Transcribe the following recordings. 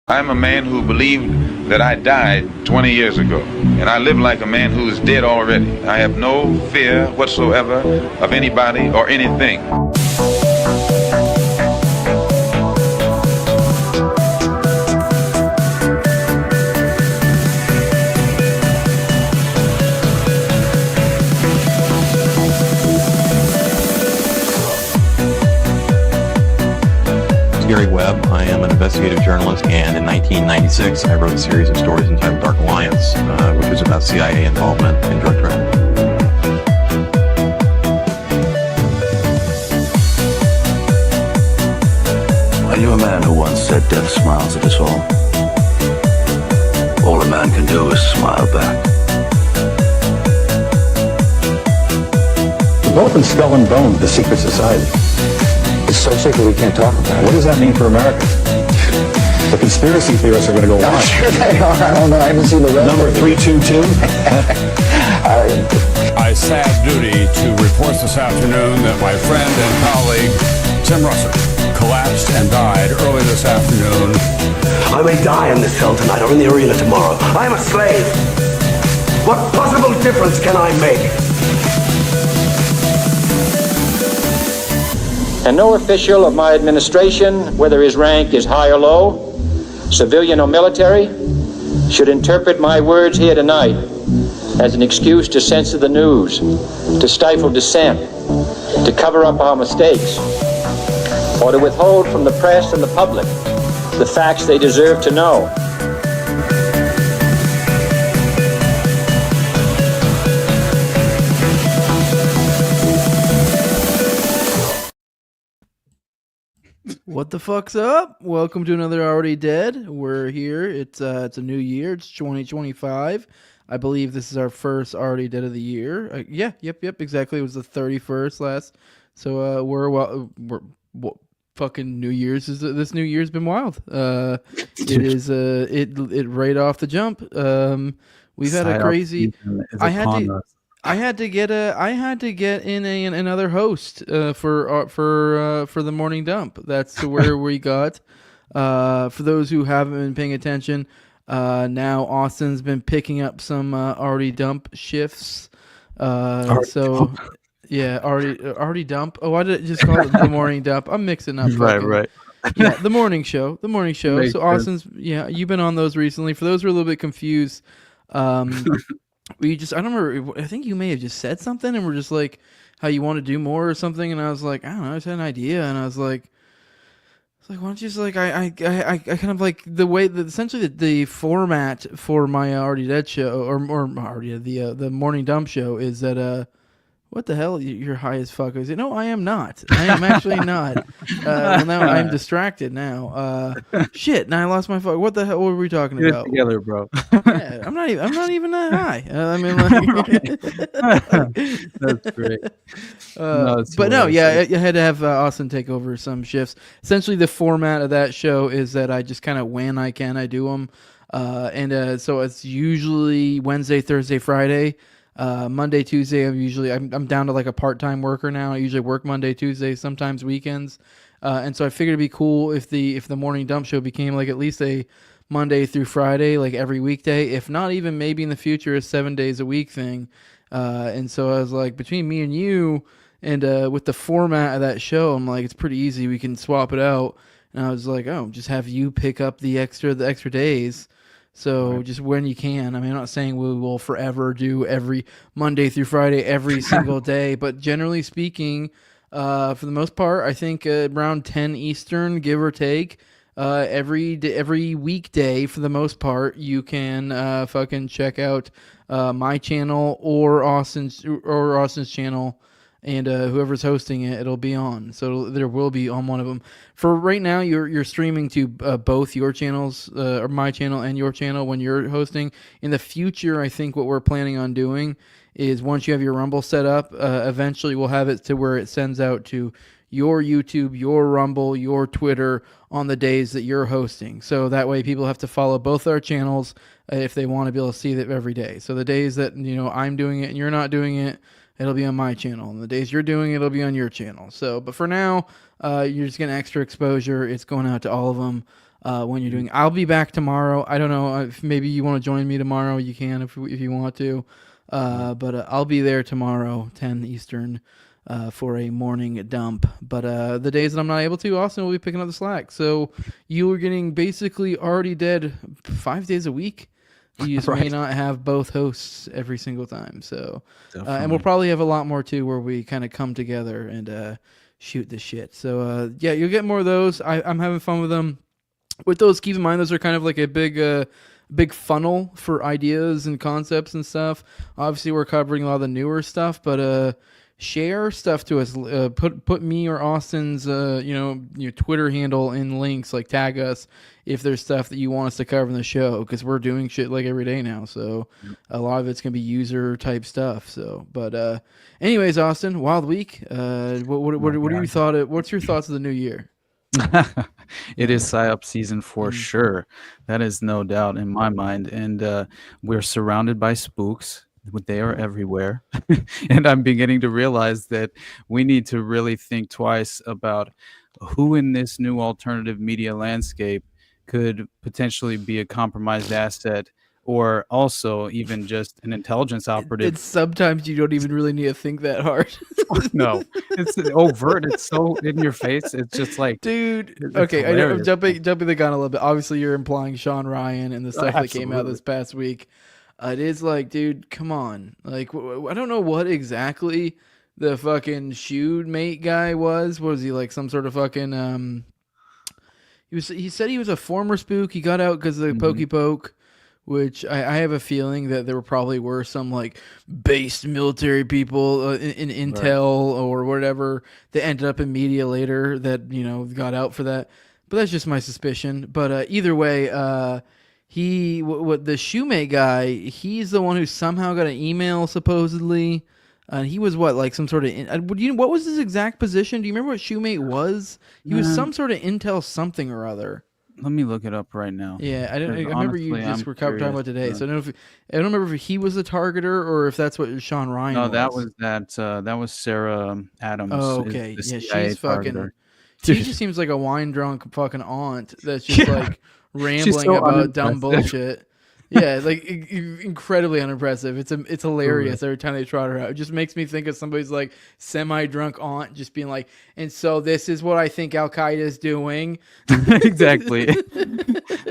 I'm a man who believed that I died 20 years ago, and I live like a man who is dead already. I have no fear whatsoever of anybody or anything. Gary Webb. I am an investigative journalist, and in 1996 I wrote a series of stories entitled Dark Alliance, which was about CIA involvement in drug trafficking. Are you a man who once said death smiles at us all? All a man can do is smile back. We're both in Skull and Bone, the secret society. It's so secret we can't talk about it. What does that mean for America? The conspiracy theorists are going to go on. Sure they are. I don't know. I haven't seen the rest. Number 322. I sad duty to report this afternoon that my friend and colleague, Tim Russert, collapsed and died early this afternoon. I may die in this cell tonight or in the arena tomorrow. I am a slave. What possible difference can I make? And no official of my administration, whether his rank is high or low, civilian or military, should interpret my words here tonight as an excuse to censor the news, to stifle dissent, to cover up our mistakes, or to withhold from the press and the public the facts they deserve to know. What the fuck's up? Welcome to another Already Dead. We're here. It's a new year. It's 2025. I believe this is our first Already Dead of the year. Yep, exactly. It was the 31st last. So we're fucking New Year's. This New Year's been wild. It is it right off the jump. We've had a crazy. I had to get in another host for the morning dump. That's where we got. For those who haven't been paying attention, now Austin's been picking up some already dump shifts. Yeah, already dump. Oh, why did I just call it the morning dump? I'm mixing up. Right. Yeah, the morning show. Makes So Austin's you've been on those recently. For those who are a little bit confused, I don't remember. I think you may have just said something, and we're just like, how you want to do more or something. And I was like, I don't know. I just had an idea, and I was like, why don't you just like, I kind of like the way that essentially the format for my Already Dead show or already the morning dump show is that what the hell? You're high as fuck. I said, no, I am not. I am actually not. Well, now I'm distracted now. Shit, now I lost my fuck. What the hell were we talking about? Together, bro. Yeah, I'm not even that high. I mean, like, that's great. I had to have Austin take over some shifts. Essentially, the format of that show is that I just kind of when I can, I do them, so it's usually Wednesday, Thursday, Friday. Monday, Tuesday, I'm down to like a part-time worker now. I usually work Monday, Tuesday, sometimes weekends. And so I figured it'd be cool if the morning dump show became like at least a Monday through Friday, like every weekday, if not even maybe in the future a 7 days a week thing. And so I was like, between me and you and with the format of that show, I'm like, it's pretty easy. We can swap it out. And I was like, oh, just have you pick up the extra days. So just when you can. I mean, I'm not saying we will forever do every Monday through Friday, every single day, but generally speaking, for the most part, I think around 10 Eastern, give or take, every weekday, for the most part, you can fucking check out my channel or Austin's channel. And whoever's hosting it, it'll be on. So there will be on one of them. For right now, you're streaming to both your channels, or my channel and your channel when you're hosting. In the future, I think what we're planning on doing is once you have your Rumble set up, eventually we'll have it to where it sends out to your YouTube, your Rumble, your Twitter on the days that you're hosting. So that way people have to follow both our channels if they want to be able to see it every day. So the days that I'm doing it and you're not doing it, it'll be on my channel. And the days you're doing it, it'll be on your channel. So, but for now, you're just getting extra exposure. It's going out to all of them. when you're doing. I'll be back tomorrow. I don't know if maybe you want to join me tomorrow. You can if you want to. But I'll be there tomorrow, 10 Eastern, for a morning dump. But the days that I'm not able to, Austin will be picking up the slack. So you are getting basically already dead 5 days a week. You just may not have both hosts every single time. So, and we'll probably have a lot more too, where we kind of come together and shoot the shit. So yeah, you'll get more of those. I'm having fun with them. With those, keep in mind those are kind of like a big funnel for ideas and concepts and stuff. Obviously, we're covering a lot of the newer stuff, but share stuff to us. Put me or Austin's your Twitter handle in links, like tag us if there's stuff that you want us to cover in the show, because we're doing shit like every day now. So a lot of it's gonna be user type stuff. So, but anyways, Austin, wild week. What are you thought? What's your thoughts of the new year? It is PsyOp season for sure. That is no doubt in my mind. And we're surrounded by spooks. They are everywhere. And I'm beginning to realize that we need to really think twice about who in this new alternative media landscape could potentially be a compromised asset, or also even just an intelligence operative. It's sometimes you don't even really need to think that hard. No, it's overt. It's so in your face. It's just like, dude. it's Okay, I know I'm hilarious. jumping the gun a little bit. Obviously, you're implying Sean Ryan and the stuff that came out Absolutely. this past week. It is like, dude, come on. Like, I don't know what exactly the fucking shoe mate guy was. What was he, like some sort of fucking He said he was a former spook. He got out because of the pokey poke, which I have a feeling that there probably were some like based military people in intel or whatever that ended up in media later that got out for that. But that's just my suspicion. But either way, the shoemate guy, he's the one who somehow got an email supposedly. And he was what, like some sort of what was his exact position? Do you remember what shoemate was? He was some sort of intel something or other. Let me look it up right now. Yeah, I Because remember you honestly, just I'm were talking curious. about today. So I don't remember if he was the targeter or if that's what Sean Ryan No, was. that was Sarah Adams. Oh, is okay. the Yeah, CIA she's fucking. targeter. She just seems like a wine drunk fucking aunt that's just like rambling so about dumb unimpressive. bullshit. Yeah, like incredibly unimpressive. It's hilarious every time they trot her out. It just makes me think of somebody's like semi-drunk aunt just being like, and so this is what I think Al Qaeda is doing. Exactly.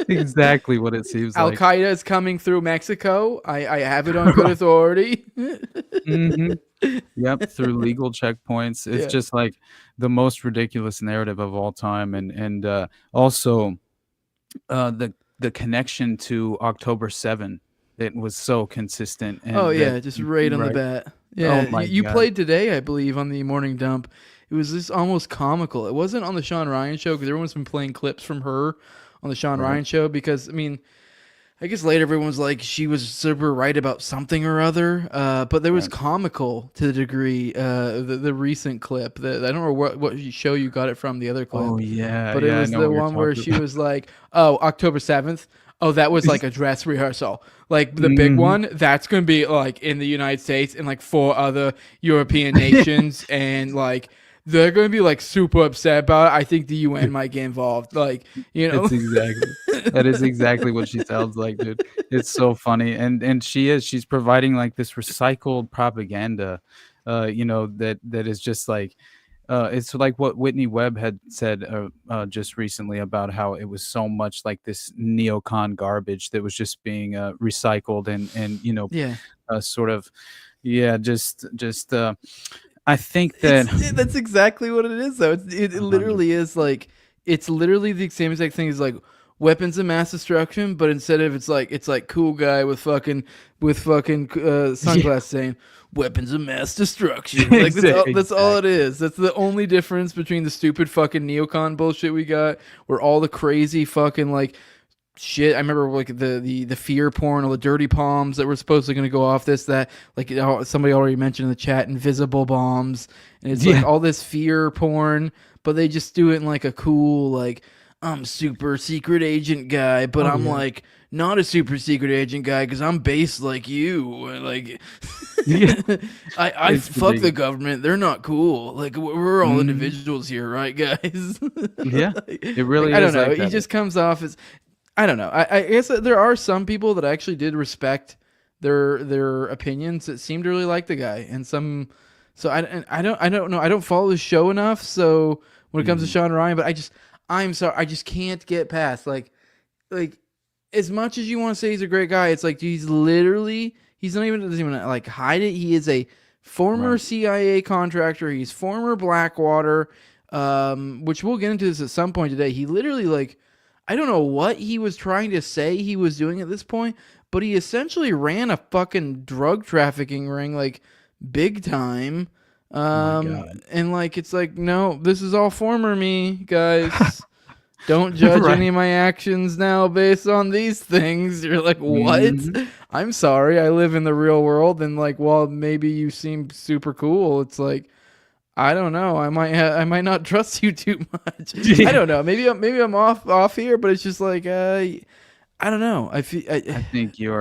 Exactly what it seems Al like. Qaeda is coming through Mexico. I have it on good authority. Yep, through legal checkpoints. It's just like the most ridiculous narrative of all time, and also the connection to October 7. It was so consistent. And just right on the bat. Yeah, Oh my you God. played today, I believe, on the morning dump. It was just almost comical. It wasn't on the Sean Ryan show because everyone's been playing clips from her on the Sean Ryan show because, I mean, I guess later everyone's like she was super right about something or other, but there was comical to the degree the recent clip that I don't know what show you got it from, the other clip. Oh yeah, But yeah, it was I know the what you're one where talking she about. was like, "Oh, October 7th. Oh, that was like a dress rehearsal. Like the big one, that's going to be like in the United States and like 4 other European nations, and like they're going to be like super upset about it. I think the UN might get involved. Like, It's that is exactly what she sounds like, dude. It's so funny, and she's providing like this recycled propaganda, that is just like. It's like what Whitney Webb had said just recently about how it was so much like this neocon garbage that was just being recycled and sort of just I think that that's exactly what it is, though. It literally is like it's literally the same exact thing as like weapons of mass destruction, but instead of it's like cool guy with fucking sunglasses saying weapons of mass destruction. Like that's all it is. That's the only difference between the stupid fucking neocon bullshit we got, where all the crazy fucking like shit. I remember like the fear porn, all the dirty palms that were supposedly going to go off this, that like somebody already mentioned in the chat, invisible bombs, and it's like all this fear porn, but they just do it in like a cool like I'm super secret agent guy, but I'm like not a super secret agent guy because I'm based like you. Like, Yeah. I It's fuck the ridiculous. government. They're not cool. Like, we're all individuals here, right, guys? Yeah, Like, it really I don't is know. like He that. just comes off as, I don't know. I guess that there are some people that actually did respect their opinions that seemed to really like the guy, and some. So I don't know. I don't follow the show enough. So when it comes to Sean Ryan, but I'm sorry. I just can't get past like as much as you want to say he's a great guy, it's like dude, he's not even doesn't even like hide it. He is a former CIA contractor. He's former Blackwater, which we'll get into this at some point today. He literally like I don't know what he was trying to say he was doing at this point, but he essentially ran a fucking drug trafficking ring like big time. And like it's like no, this is all former me, guys. Don't judge Right. any of my actions now based on these things. You're like, what? I'm sorry. I live in the real world, and like, well, maybe you seem super cool. It's like, I don't know. I might not trust you too much. I don't know. Maybe I'm off here, but it's just like, I don't know. I think you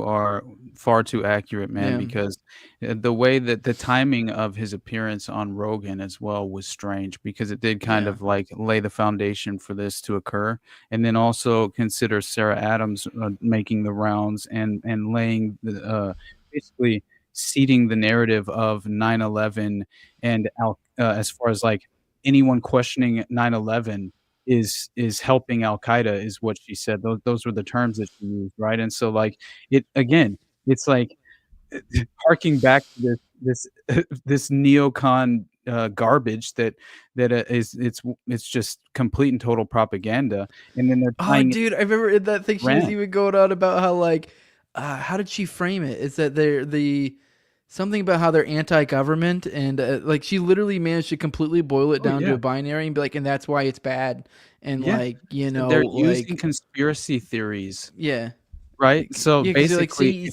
are far too accurate, man, Yeah. because the way that the timing of his appearance on Rogan as well was strange because it did kind of like lay the foundation for this to occur, and then also consider Sarah Adams making the rounds and laying the basically seeding the narrative of 9/11 and as far as like anyone questioning 9/11 is helping Al Qaeda is what she said. Those were the terms that she used, right? And so like it again, it's like harking back to this this neocon garbage that is it's just complete and total propaganda. And then they're Oh, tying dude, I remember that thing she was Rant. even going on about how like, how did she frame it? Is that they're something about how they're anti-government and like she literally managed to completely boil it down to Yeah. a binary and be like, and that's why it's bad. And Yeah. like, you know, They're using like, conspiracy theories, yeah. right? So Yeah, because they're like, basically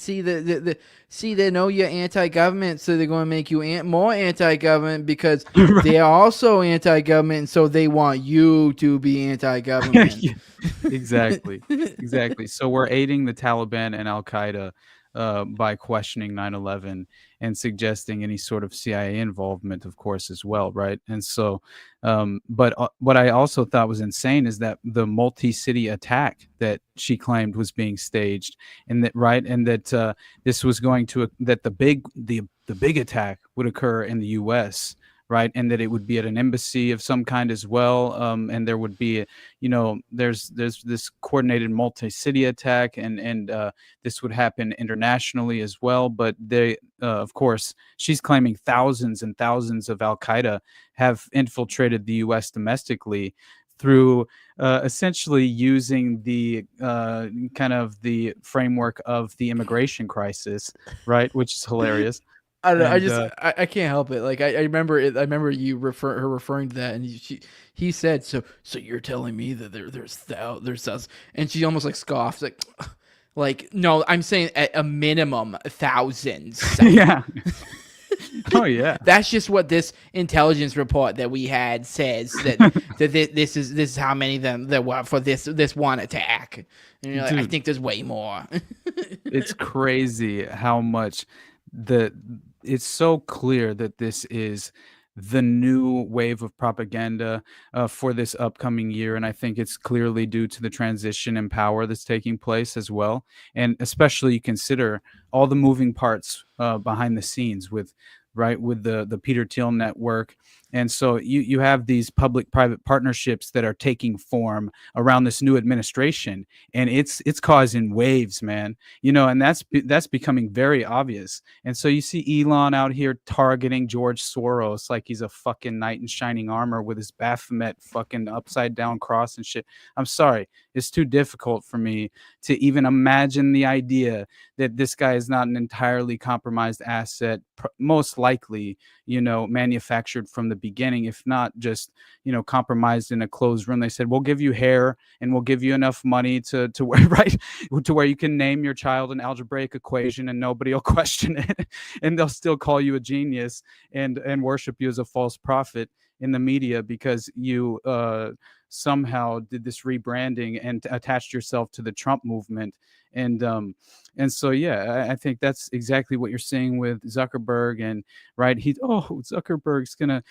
see, they know you're anti-government, so they're going to make you more anti-government because Right. they're also anti-government, so they want you to be anti-government. Yeah, exactly. Exactly. So we're aiding the Taliban and Al Qaeda by questioning 9/11 and suggesting any sort of CIA involvement, of course, as well, right? And so, but what I also thought was insane is that the multi-city attack that she claimed was being staged, and that right, and that this was going to that the big attack would occur in the U.S. Right, and that it would be at an embassy of some kind as well, and there would be, there's this coordinated multi-city attack, and this would happen internationally as well. But they, of course, she's claiming thousands and thousands of Al Qaeda have infiltrated the U.S. domestically through essentially using the kind of the framework of the immigration crisis, right, which is hilarious. I don't know. And, I can't help it. Like I remember it. I remember you referring to that, and he said, "So you're telling me that there's thousands?" And she almost like scoffed, like no, I'm saying at a minimum thousands. yeah. Oh yeah. That's just what this intelligence report that we had says that this is how many of them there were for this one attack. And you're like, I Dude. think there's way more. It's crazy how much it's so clear that this is the new wave of propaganda for this upcoming year, and I think it's clearly due to the transition in power that's taking place as well, and especially you consider all the moving parts behind the scenes with the Peter Thiel network. And so you have these public-private partnerships that are taking form around this new administration, and it's causing waves, man. And that's becoming very obvious. And so you see Elon out here targeting George Soros like he's a fucking knight in shining armor with his Baphomet fucking upside down cross and shit. I'm sorry, it's too difficult for me to even imagine the idea that this guy is not an entirely compromised asset, most likely, manufactured from the beginning, if not just, compromised in a closed room. They said, we'll give you hair and we'll give you enough money to where, right, to where you can name your child an algebraic equation and nobody will question it. And they'll still call you a genius and worship you as a false prophet in the media because you somehow did this rebranding and attached yourself to the Trump movement. And so yeah, I think that's exactly what you're seeing with Zuckerberg. And right, Zuckerberg's gonna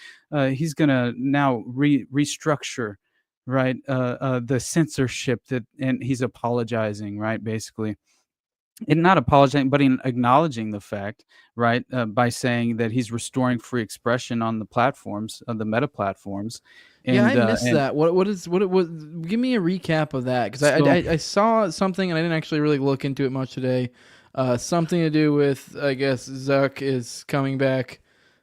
he's gonna now restructure, right, the censorship and he's apologizing, right, basically, and not apologizing, but in acknowledging the fact, right, by saying that he's restoring free expression on the platforms, on the meta platforms. Yeah, I missed And that. What it was? Give me a recap of that, because so I saw something and I didn't actually really look into it much today. Something to do with, I guess, Zuck is coming back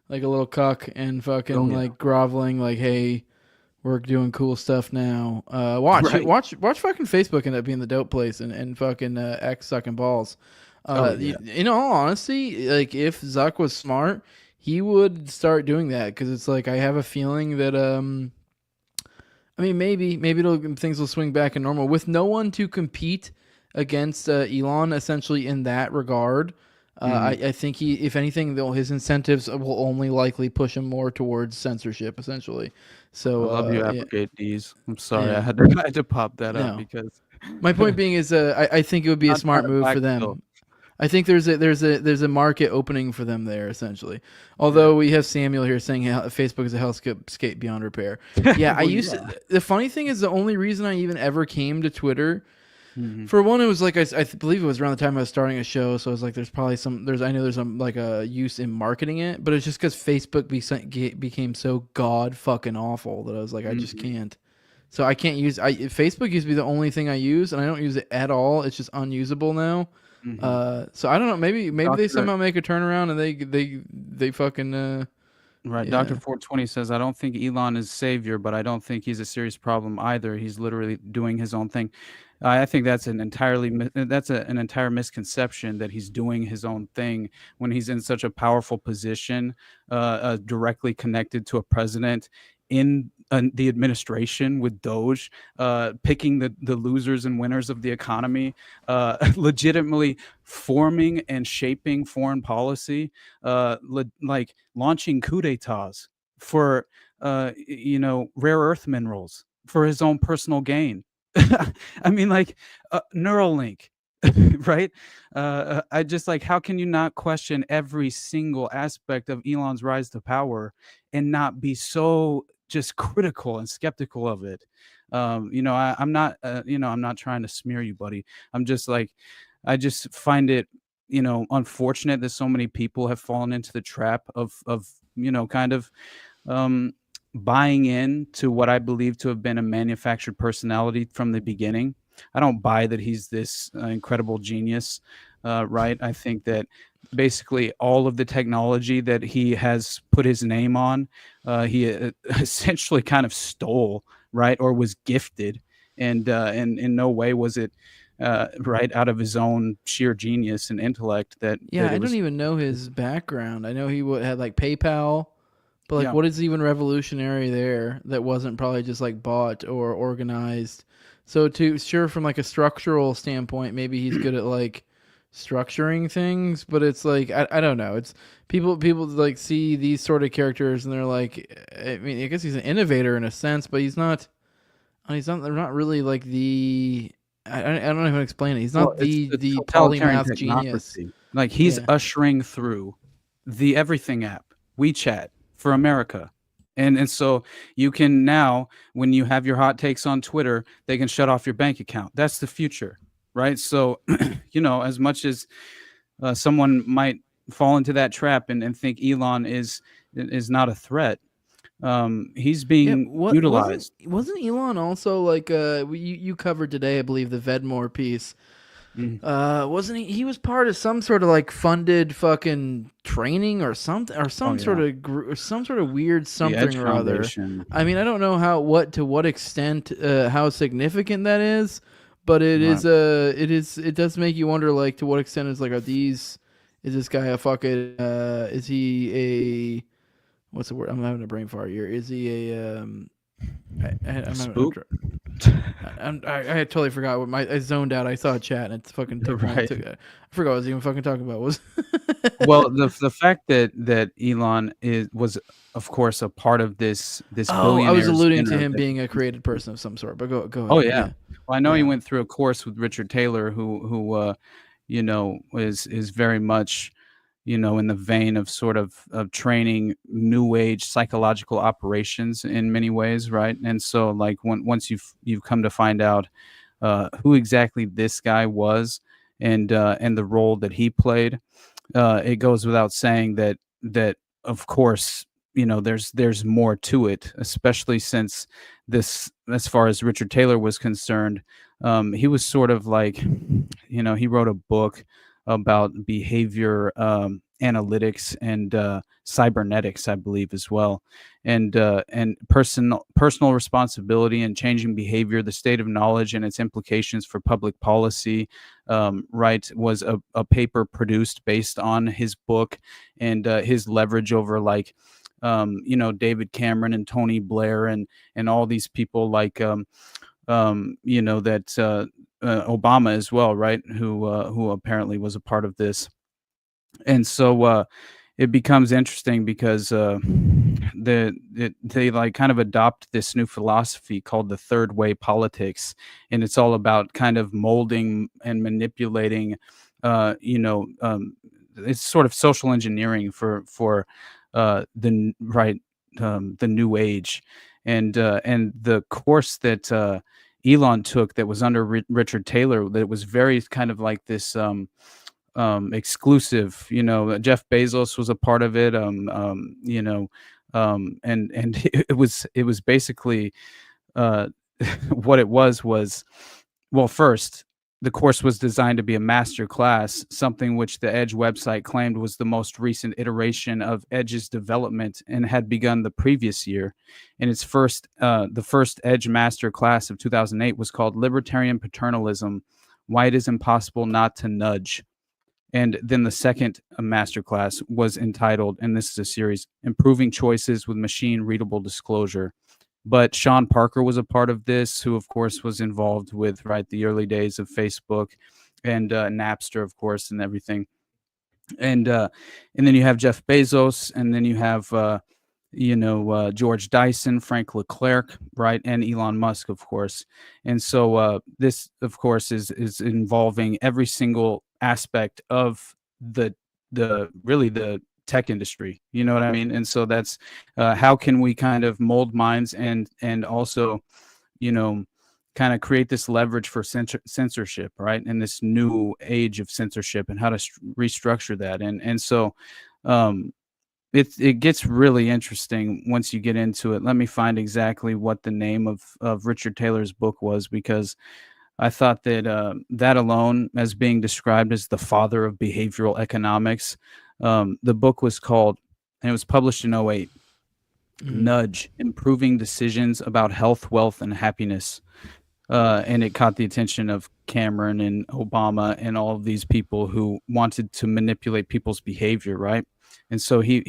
like a little cuck and fucking like groveling, like, hey, we're doing cool stuff now. Watch fucking Facebook end up being the dope place, and fucking X sucking balls. In all honesty, like, if Zuck was smart, he would start doing that, because it's like, I have a feeling that I mean, maybe things will swing back in normal with no one to compete against Elon, essentially, in that regard. I think if anything, though, his incentives will only likely push him more towards censorship, essentially. So I love you, Applegate D's. I'm sorry, Yeah. I had to pop that up because my point being is, I think it would be a smart move for them. I think there's a market opening for them there, essentially. Although we have Samuel here saying Facebook is a hellscape beyond repair. Yeah, the funny thing is, the only reason I even ever came to Twitter, for one, it was like, I believe it was around the time I was starting a show, so I was like, there's probably I know there's like a use in marketing it, but it's just because Facebook became so god fucking awful that I was like, I just can't. So I can't use Facebook used to be the only thing I use, and I don't use it at all. It's just unusable now. So I don't know. Maybe they somehow make a turnaround and they fucking right. Dr. 420 says, I don't think Elon is savior, but I don't think he's a serious problem either. He's literally doing his own thing. I think that's an entire misconception, that he's doing his own thing when he's in such a powerful position, directly connected to a president in the administration with Doge, picking the losers and winners of the economy, legitimately forming and shaping foreign policy, like launching coup d'etats for rare earth minerals for his own personal gain. I mean, like, Neuralink, right? I just, like, how can you not question every single aspect of Elon's rise to power and not be so just critical and skeptical of it? I'm not, I'm not trying to smear you, buddy. I'm just like, I just find it, unfortunate that so many people have fallen into the trap of kind of, buying in to what I believe to have been a manufactured personality from the beginning. I don't buy that he's this incredible genius, right? I think that basically all of the technology that he has put his name on, he essentially kind of stole, right, or was gifted, and in no way was it right out of his own sheer genius and intellect. I don't even know his background. I know he had like PayPal. But like, what is even revolutionary there that wasn't probably just like bought or organized? So from like a structural standpoint, maybe he's good at like structuring things, but it's like, I don't know. It's people like see these sort of characters and they're like, I mean, I guess he's an innovator in a sense, but he's not really like the, I don't know how to explain it. He's not the polymath genius. Like, he's ushering through the everything app, WeChat, for America. And so you can now, when you have your hot takes on Twitter, they can shut off your bank account. That's the future, right? So, as much as someone might fall into that trap and think Elon is not a threat, he's being utilized. Wasn't Elon also like you covered today, I believe, the Vedmore piece? Wasn't he was part of some sort of like funded fucking training or something, or some sort of weird something or other. I mean, I don't know to what extent, how significant that is, but it does make you wonder, like, to what extent is this guy a fucking, is he a, what's the word? I'm having a brain fart here. Is he a, Spook? I totally forgot what I zoned out. I saw a chat and it fucking took Right. I forgot what I was even fucking talking about. Was Well, the fact that Elon was, of course, a part of this Oh, I was billionaires alluding to dinner him that being a created person of some sort. But go Oh, ahead. yeah. Yeah. Well, I know he Yeah. went through a course with Richard Taylor, who is very much, in the vein of sort of training new age psychological operations in many ways, right? And so, like, once you've come to find out who exactly this guy was and the role that he played, it goes without saying that of course there's more to it, especially since this, as far as Richard Taylor was concerned, he was sort of like, he wrote a book about behavior analytics and cybernetics, I believe, as well, and personal responsibility and changing behavior, the state of knowledge and its implications for public policy, right, was a paper produced based on his book and his leverage over, like, David Cameron and Tony Blair and all these people, like, that Obama as well, right, who apparently was a part of this. And so it becomes interesting because they like kind of adopt this new philosophy called the third way politics, and it's all about kind of molding and manipulating, it's sort of social engineering for the new age, and the course that Elon took that was under Richard Taylor, that was very kind of like this exclusive. Jeff Bezos was a part of it. And it was basically what it was, well, first, the course was designed to be a master class, something which the Edge website claimed was the most recent iteration of Edge's development and had begun the previous year. And the first Edge master class of 2008 was called Libertarian Paternalism: Why It Is Impossible Not to Nudge. And then the second masterclass was entitled, and this is a series, Improving Choices with Machine Readable Disclosure. But Sean Parker was a part of this, who, of course, was involved with, right, the early days of Facebook and Napster, of course, and everything. And then you have Jeff Bezos, and then you have George Dyson, Frank Leclerc, right, and Elon Musk, of course. And so this, of course, is involving every single aspect of the tech industry. You know what I mean? And so that's how can we kind of mold minds and also, kind of create this leverage for censorship, right? And this new age of censorship, and how to restructure that. And so it gets really interesting once you get into it. Let me find exactly what the name of Richard Taylor's book was, because I thought that that alone, as being described as the father of behavioral economics, the book was called, and it was published in 2008, Nudge: Improving Decisions About Health, Wealth, and Happiness. And it caught the attention of Cameron and Obama and all of these people who wanted to manipulate people's behavior, right? And so he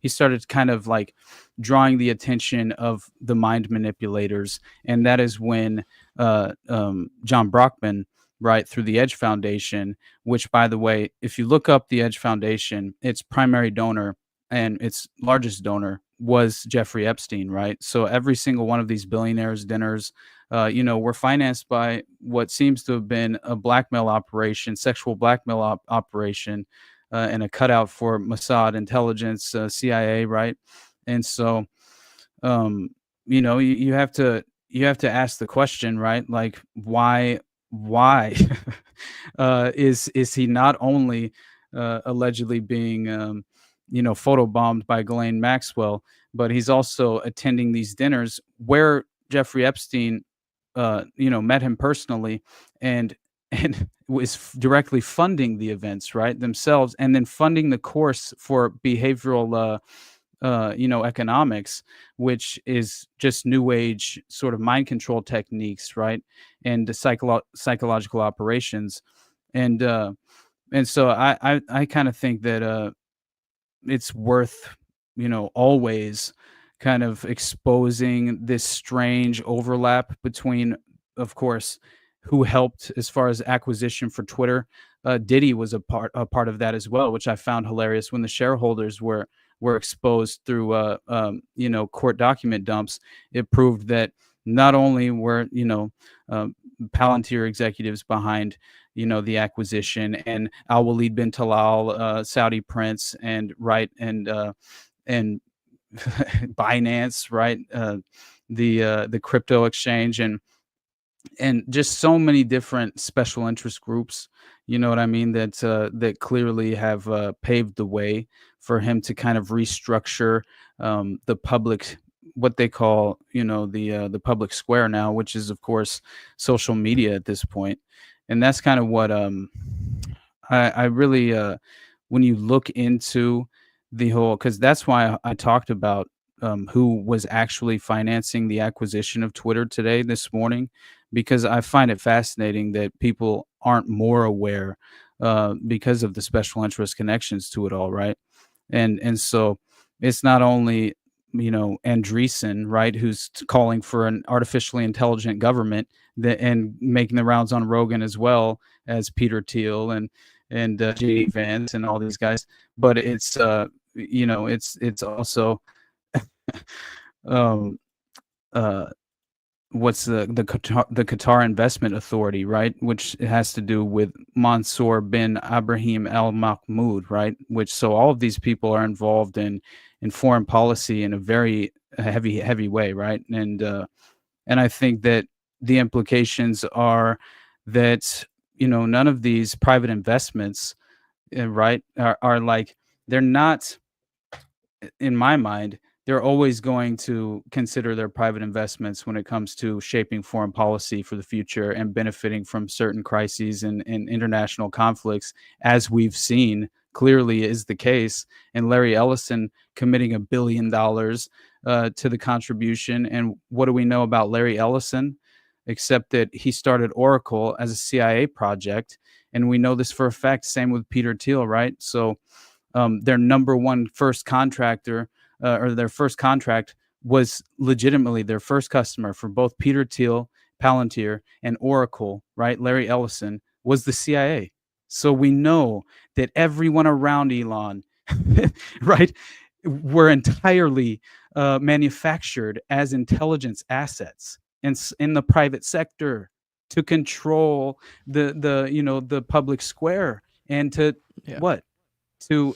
started kind of like drawing the attention of the mind manipulators. And that is when John Brockman, right, through the Edge Foundation, which, by the way, if you look up the Edge Foundation, its primary donor and its largest donor was Jeffrey Epstein, right? So every single one of these billionaires' dinners, were financed by what seems to have been a blackmail operation, sexual blackmail operation, and a cutout for Mossad intelligence, CIA, right? And so, you have to ask the question, right? Like, why is he not only allegedly being photobombed by Ghislaine Maxwell, but he's also attending these dinners where Jeffrey Epstein met him personally and was directly funding the events, right, themselves, and then funding the course for behavioral economics, which is just new age sort of mind control techniques, right, and the psychological operations. And so I kind of think that it's worth always kind of exposing this strange overlap between, of course, who helped as far as acquisition for Twitter. Diddy was a part of that as well, which I found hilarious when the shareholders were exposed through court document dumps. It proved that not only were Palantir executives behind the acquisition, and Al Walid bin Talal, Saudi prince, and and Binance, right, the crypto exchange, and just so many different special interest groups, you know what I mean, that clearly have paved the way for him to kind of restructure the public, what they call, the public square now, which is of course social media at this point. And that's kind of what I really when you look into the whole, because that's why I talked about who was actually financing the acquisition of Twitter this morning, because I find it fascinating that people aren't more aware because of the special interest connections to it all, right? And so it's not only Andreessen, right, who's calling for an artificially intelligent government and making the rounds on Rogan, as well as Peter Thiel and J.D. Vance and all these guys, but it's it's also what's the Qatar Investment Authority, right, which has to do with Mansour bin Ibrahim Al Mahmoud, right, which, so all of these people are involved in foreign policy in a very heavy way, right? And I think that the implications are that none of these private investments, right, are like, they're not, in my mind, they're always going to consider their private investments when it comes to shaping foreign policy for the future and benefiting from certain crises and international conflicts, as we've seen clearly is the case. And Larry Ellison committing $1 billion to the contribution. And what do we know about Larry Ellison? Except that he started Oracle as a CIA project. And we know this for a fact. Same with Peter Thiel, right? So their number one first contractor, or their first contract, was legitimately their first customer for both Peter Thiel, Palantir, and Oracle, right? Larry Ellison was the CIA. So we know that everyone around Elon, right, were entirely manufactured as intelligence assets in the private sector to control the public square and to to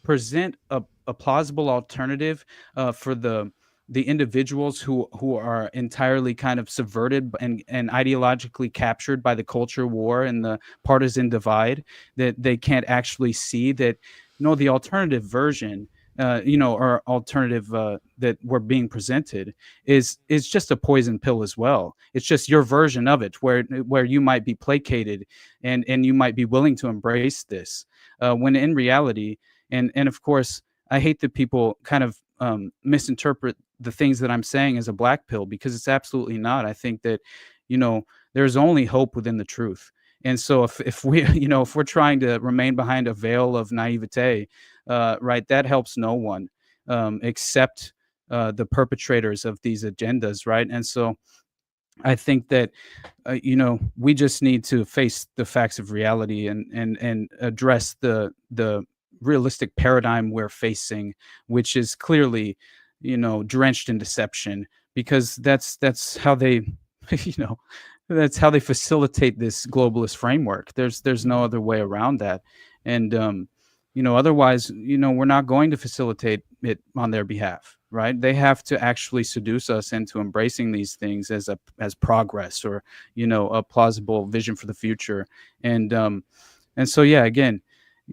present a plausible alternative for the individuals who are entirely kind of subverted and ideologically captured by the culture war and the partisan divide, that they can't actually see that the alternative version or alternative that we're being presented is just a poison pill as well. It's just your version of it, where you might be placated and you might be willing to embrace this, when in reality, and of course, I hate that people kind of misinterpret the things that I'm saying as a black pill, because it's absolutely not. I think that there's only hope within the truth. And so if we if we're trying to remain behind a veil of naivete, right, that helps no one except the perpetrators of these agendas, right? And so I think that we just need to face the facts of reality and address the realistic paradigm we're facing, which is clearly drenched in deception, because that's how they that's how they facilitate this globalist framework. There's no other way around that. And otherwise, we're not going to facilitate it on their behalf, right? They have to actually seduce us into embracing these things as progress, or a plausible vision for the future. And so again,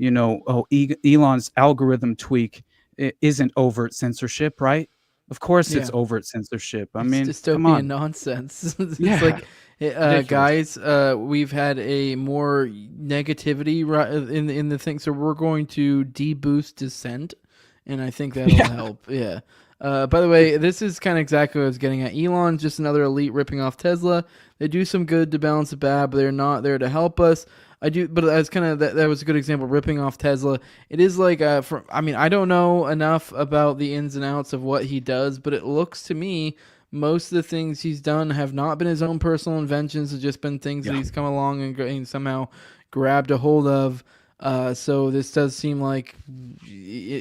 Elon's algorithm tweak isn't overt censorship, right? Of course, it's overt censorship. I mean, dystopian come on. nonsense. It's like, guys, we've had a more negativity in the thing, so we're going to deboost dissent, and I think that'll help. Yeah. By the way, this is kind of exactly what I was getting at. Elon's just another elite ripping off Tesla. They do some good to balance the bad, but they're not there to help us. I do, but that's kind of that was a good example. Ripping off Tesla. It is like, I don't know enough about the ins and outs of what he does, but it looks to me most of the things he's done have not been his own personal inventions. It's just been things that he's come along and somehow grabbed a hold of. So this does seem like,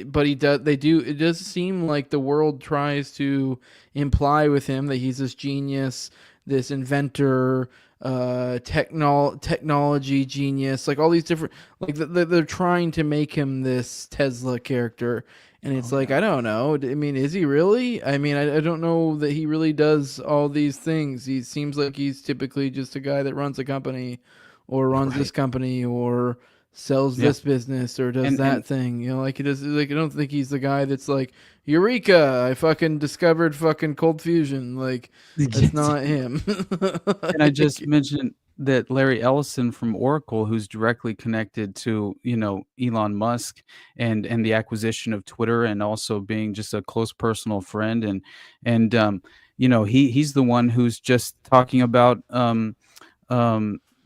but it does seem like the world tries to imply with him that he's this genius, this inventor, technology genius, like all these different, like they're trying to make him this Tesla character. And it's I don't know. I mean, is he really? I mean, I don't know that he really does all these things. He seems like he's typically just a guy that runs a company or runs this company or sells this business or does that thing. You know, like he does. Like I don't think he's the guy that's like, Eureka! I fucking discovered fucking cold fusion. Like that's not him. And I just mentioned that Larry Ellison from Oracle, who's directly connected to, Elon Musk and the acquisition of Twitter, and also being just a close personal friend. And he's the one who's just talking about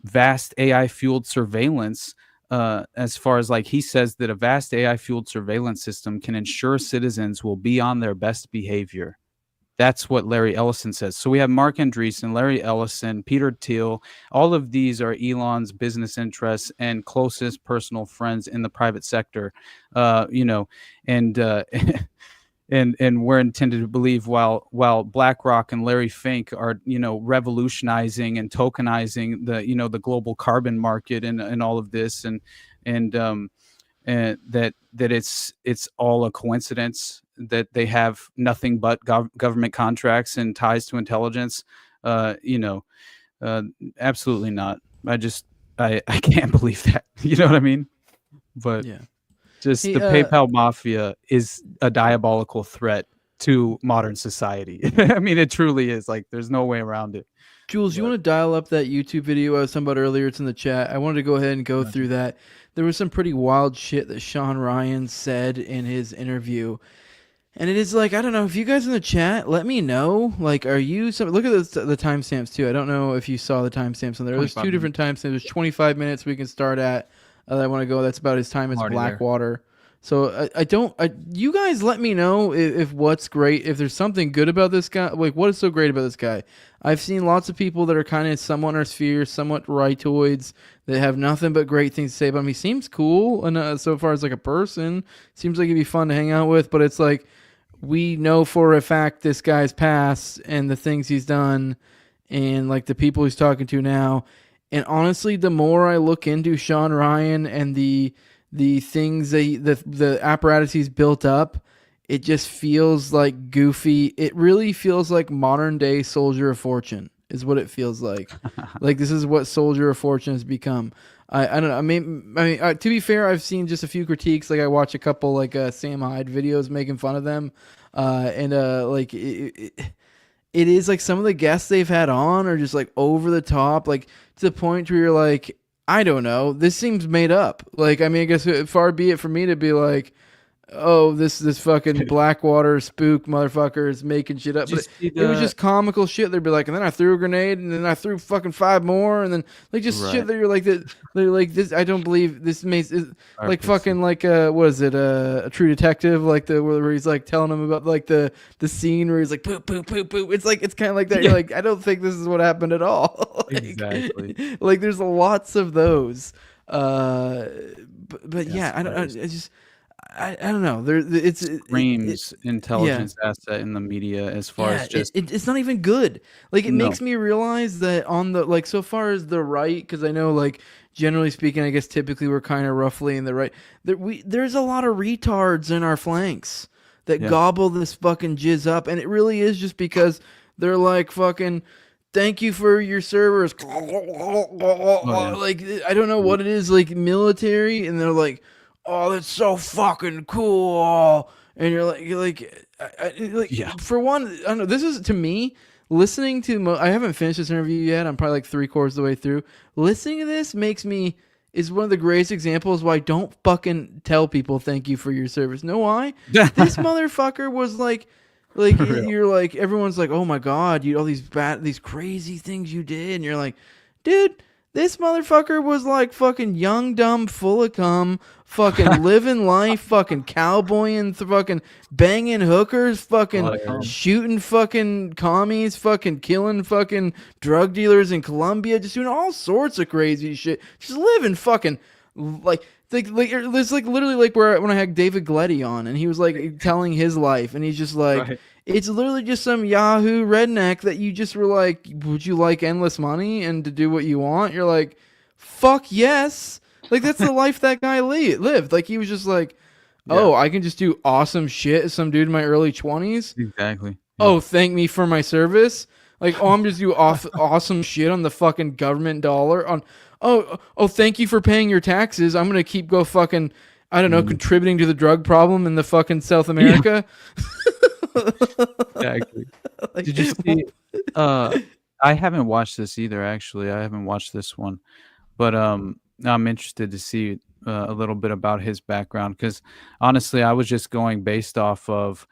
vast AI fueled surveillance. As far as like he says that a vast AI fueled surveillance system can ensure citizens will be on their best behavior. That's what Larry Ellison says. So we have Mark Andreessen, Larry Ellison, Peter Thiel. All of these are Elon's business interests and closest personal friends in the private sector. And we're intended to believe while BlackRock and Larry Fink are revolutionizing and tokenizing the global carbon market and all of this and that it's all a coincidence that they have nothing but government contracts and ties to intelligence. Absolutely not. I can't believe that. You know what I mean? But yeah. Just the PayPal mafia is a diabolical threat to modern society. I mean, it truly is. Like, there's no way around it. Jules, you want to dial up that YouTube video I was talking about earlier? It's in the chat. I wanted to go ahead and go through that. There was some pretty wild shit that Sean Ryan said in his interview. And it is like, I don't know, if you guys in the chat, let me know. Like, are you... look at the timestamps, too. I don't know if you saw the timestamps on there. There's two different timestamps. There's 25 minutes we can start at. I want to go. That's about his time as Blackwater. So you guys let me know if what's great, if there's something good about this guy. Like, what is so great about this guy? I've seen lots of people that are kind of somewhat in our sphere, somewhat rightoids, that have nothing but great things to say about him. He seems cool, and so far as like a person, seems like he'd be fun to hang out with. But it's like, we know for a fact this guy's past and the things he's done, and like the people he's talking to now. And honestly, the more I look into Sean Ryan and the things the apparatus he's built up, it just feels like goofy. It really feels like modern day Soldier of Fortune is what it feels like. Like, this is what Soldier of Fortune has become. I don't know. I mean, to be fair, I've seen just a few critiques. Like, I watch a couple like Sam Hyde videos making fun of them, like it is like some of the guests they've had on are just like over the top, like to the point where you're like, I don't know, this seems made up. Like, I mean, I guess far be it for me to be like, oh, this fucking Blackwater spook motherfucker is making shit up. But it was just comical shit. They'd be like, and then I threw a grenade, and then I threw fucking 5 more, and then like just shit that you're like that. They're like, this. I don't believe this makes it like fucking like what is it? A True Detective, like where he's like telling them about like the scene where he's like poop poop poop poop. It's like, it's kind of like that. You're like, I don't think this is what happened at all. Like, exactly. Like, there's lots of those. But yeah, I don't. I don't know. It screams intelligence asset in the media as far as just it's not even good. Like, it makes me realize that on the like, so far as the right, because I know like generally speaking, I guess typically we're kind of roughly in the right. There's a lot of retards in our flanks that gobble this fucking jizz up, and it really is just because they're like fucking, thank you for your servers. Like, I don't know what it is, like military, and they're like, oh, that's so fucking cool. And you're like, for one, I don't know. This is, to me, listening to, I haven't finished this interview yet. I'm probably like 3/4 of the way through. Listening to this is one of the greatest examples why don't fucking tell people thank you for your service. Know why? This motherfucker was like, Like For real. you're like, everyone's like, oh my god, you all these crazy things you did, and you're like, dude, this motherfucker was like fucking young, dumb, full of cum, fucking living life, fucking cowboying, fucking banging hookers, fucking shooting fucking commies, fucking killing fucking drug dealers in Colombia, just doing all sorts of crazy shit, just living fucking like. There's like literally like where when I had David Gletty on and he was like telling his life and he's just like it's literally just some Yahoo redneck that you just were like, would you like endless money and to do what you want? You're like, fuck yes. Like that's the life that guy lived. Like he was just like, oh, I can just do awesome shit as some dude in my early 20s. Exactly. Oh, thank me for my service. Like, oh, I'm just do awesome shit on the fucking government dollar on. Oh, thank you for paying your taxes. I'm gonna keep fucking, I don't know, contributing to the drug problem in the fucking South America. Exactly. Like, did you see? I haven't watched this either. Actually, I haven't watched this one, but I'm interested to see a little bit about his background because honestly, I was just going based off of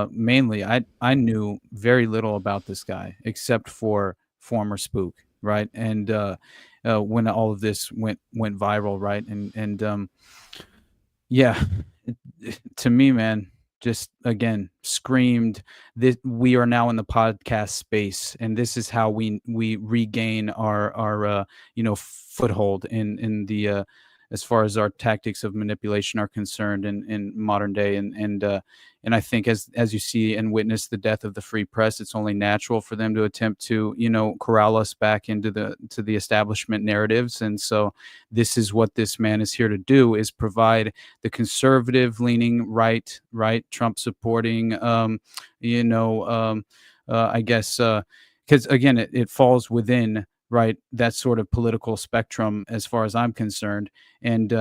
mainly. I knew very little about this guy except for former spook, right? And when all of this went viral, right? And yeah, to me, man, just again screamed that we are now in the podcast space, and this is how we regain our foothold in the as far as our tactics of manipulation are concerned in modern day, and I think as you see and witness the death of the free press, it's only natural for them to attempt to corral us back into the establishment narratives. And so this is what this man is here to do, is provide the conservative leaning right Trump supporting I guess because again it falls within right that sort of political spectrum as far as I'm concerned, and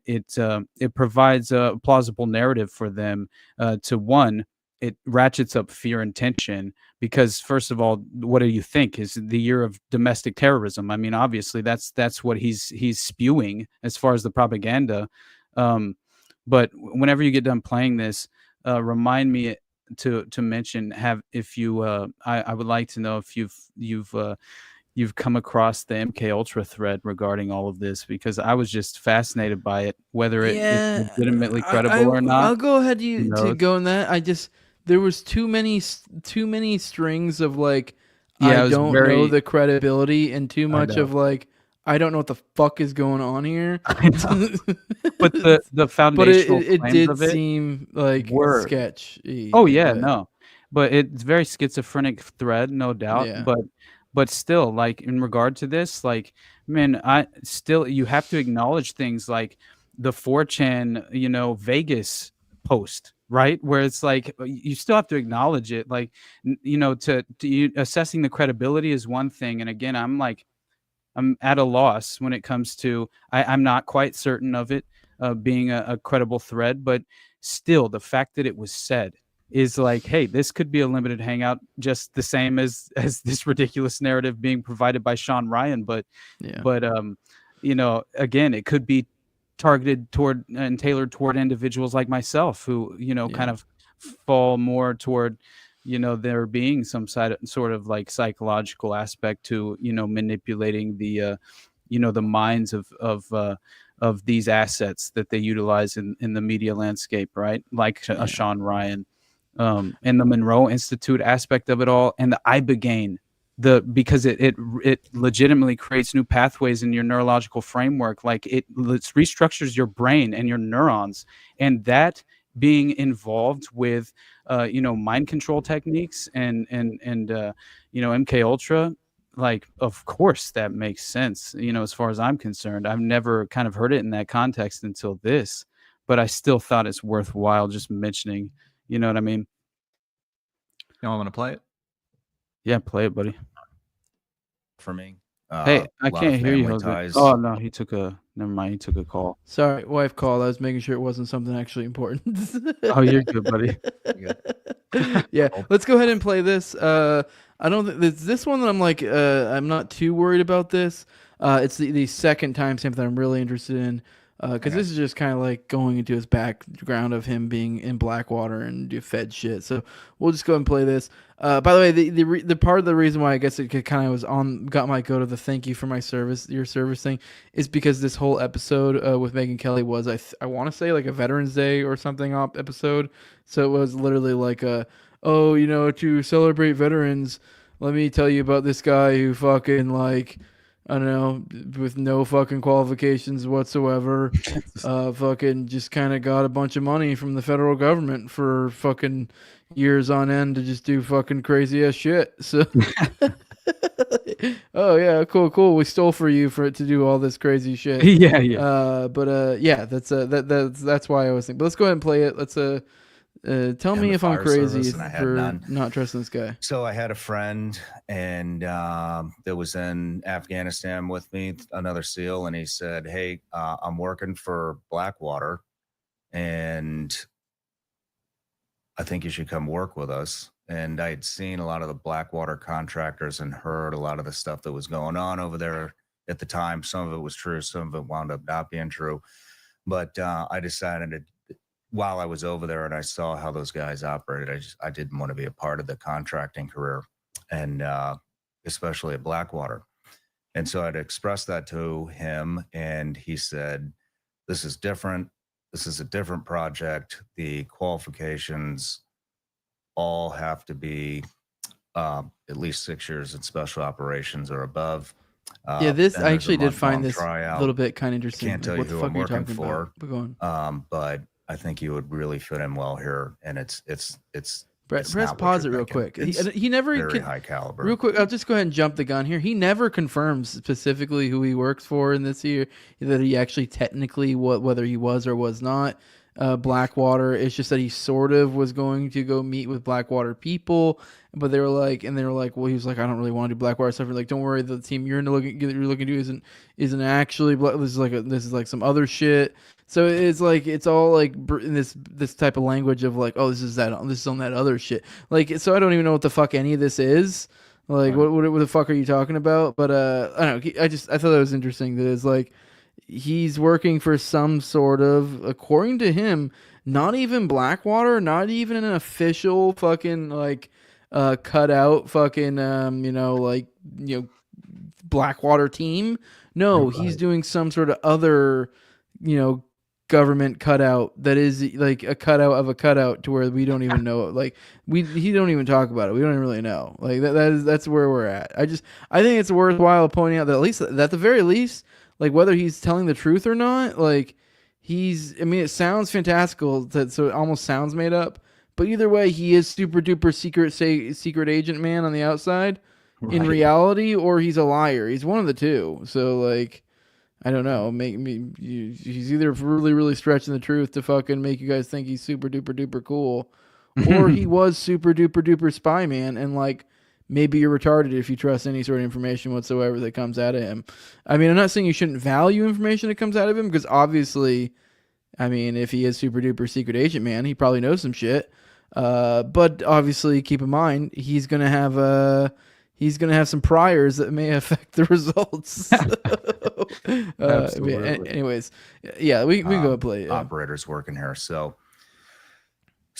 it provides a plausible narrative for them to one. It ratchets up fear and tension because, first of all, what do you think is the year of domestic terrorism? I mean, obviously that's what he's spewing as far as the propaganda. But whenever you get done playing this, remind me to mention I would like to know if you've come across the MK Ultra thread regarding all of this, because I was just fascinated by it, whether it is legitimately credible or not. I'll go ahead to go in that. There was too many strings of like, I don't know the credibility, and too much of like, I don't know what the fuck is going on here. I know. But the foundational it claims did of it seem like sketch. Oh yeah, no. But it's very schizophrenic thread, no doubt. Yeah. But still, like in regard to this, like, man, you have to acknowledge things like the 4chan, Vegas post, right? Where it's like, you still have to acknowledge it. Like, assessing the credibility is one thing. And again, I'm at a loss when it comes to, I'm not quite certain of it being a credible thread, but still the fact that it was said is like, hey, this could be a limited hangout, just the same as this ridiculous narrative being provided by Sean Ryan. But again, it could be targeted toward and tailored toward individuals like myself who, kind of fall more toward, there being some sort of like psychological aspect to, manipulating the minds of these assets that they utilize in the media landscape, right? Like a Sean Ryan. And the Monroe Institute aspect of it all, and the ibogaine, because it legitimately creates new pathways in your neurological framework. Like it restructures your brain and your neurons, and that being involved with mind control techniques and MK Ultra, like, of course that makes sense. As far as I'm concerned, I've never kind of heard it in that context until this, but I still thought it's worthwhile just mentioning. You know what I mean? Y'all want to play it? Yeah, play it, buddy. For me. Hey, I can't hear you, Jose. Oh, no, never mind, he took a call. Sorry, wife called. I was making sure it wasn't something actually important. Oh, you're good, buddy. Yeah, let's go ahead and play this. I don't think this one that I'm like, I'm not too worried about this. It's the second timestamp that I'm really interested in. Because this is just kind of like going into his background of him being in Blackwater and do Fed shit. So we'll just go ahead and play this. By the way, the part of the reason why I guess it kind of was got my go to the thank you for my service, your service thing, is because this whole episode with Megyn Kelly was I want to say like a Veterans Day or something episode. So it was literally like to celebrate veterans, let me tell you about this guy who fucking like, I don't know, with no fucking qualifications whatsoever, fucking just kind of got a bunch of money from the federal government for fucking years on end to just do fucking crazy ass shit. So, oh yeah, cool. We stole for you for it to do all this crazy shit. Yeah. Yeah, that's why I was thinking. But let's go ahead and play it. Let's tell me if I'm crazy for not trusting this guy. So I had a friend and that was in Afghanistan with me, another SEAL, and he said, "Hey, I'm working for Blackwater, and I think you should come work with us." And I had seen a lot of the Blackwater contractors and heard a lot of the stuff that was going on over there at the time. Some of it was true, some of it wound up not being true. But I decided to, while I was over there and I saw how those guys operated, I didn't want to be a part of the contracting career, and especially at Blackwater. And so I'd expressed that to him, and he said, "This is different. This is a different project. The qualifications all have to be at least 6 years in special operations or above." This I actually did find this a little bit kind of interesting. I can't tell you who I'm working for, about? but I think you would really fit in well here, and it's press pause it real quick. He never very high caliber. Real quick, I'll just go ahead and jump the gun here. He never confirms specifically who he works for in this year, that he actually technically whether he was or was not Blackwater. It's just that he sort of was going to go meet with Blackwater people, but they were like, well, he was like, I don't really want to do Blackwater stuff. We're like, don't worry, the team you're looking to do isn't actually this is like some other shit. So it's like, it's all like in this type of language of like, oh, this is on that other shit. Like, so I don't even know what the fuck any of this is. Like, what the fuck are you talking about? But I don't know. I thought that was interesting. That it's like he's working for some sort of, according to him, not even Blackwater, not even an official fucking like cut out fucking Blackwater team. No, he's doing some sort of other government cutout that is like a cutout of a cutout to where we don't even know it. Like he don't even talk about it. We don't even really know. Like that's where we're at. I think it's worthwhile pointing out that at the very least, like whether he's telling the truth or not, like it sounds fantastical, so it almost sounds made up. But either way, he is super duper secret agent man on the outside in reality, or he's a liar. He's one of the two. So like, I don't know. He's either really, really stretching the truth to fucking make you guys think he's super duper duper cool, or he was super duper duper spy man, and like maybe you're retarded if you trust any sort of information whatsoever that comes out of him. I mean, I'm not saying you shouldn't value information that comes out of him, because obviously, I mean, if he is super duper secret agent man, he probably knows some shit. But obviously, keep in mind he's gonna have some priors that may affect the results. Anyways, yeah, we can go and play. Operators working here, so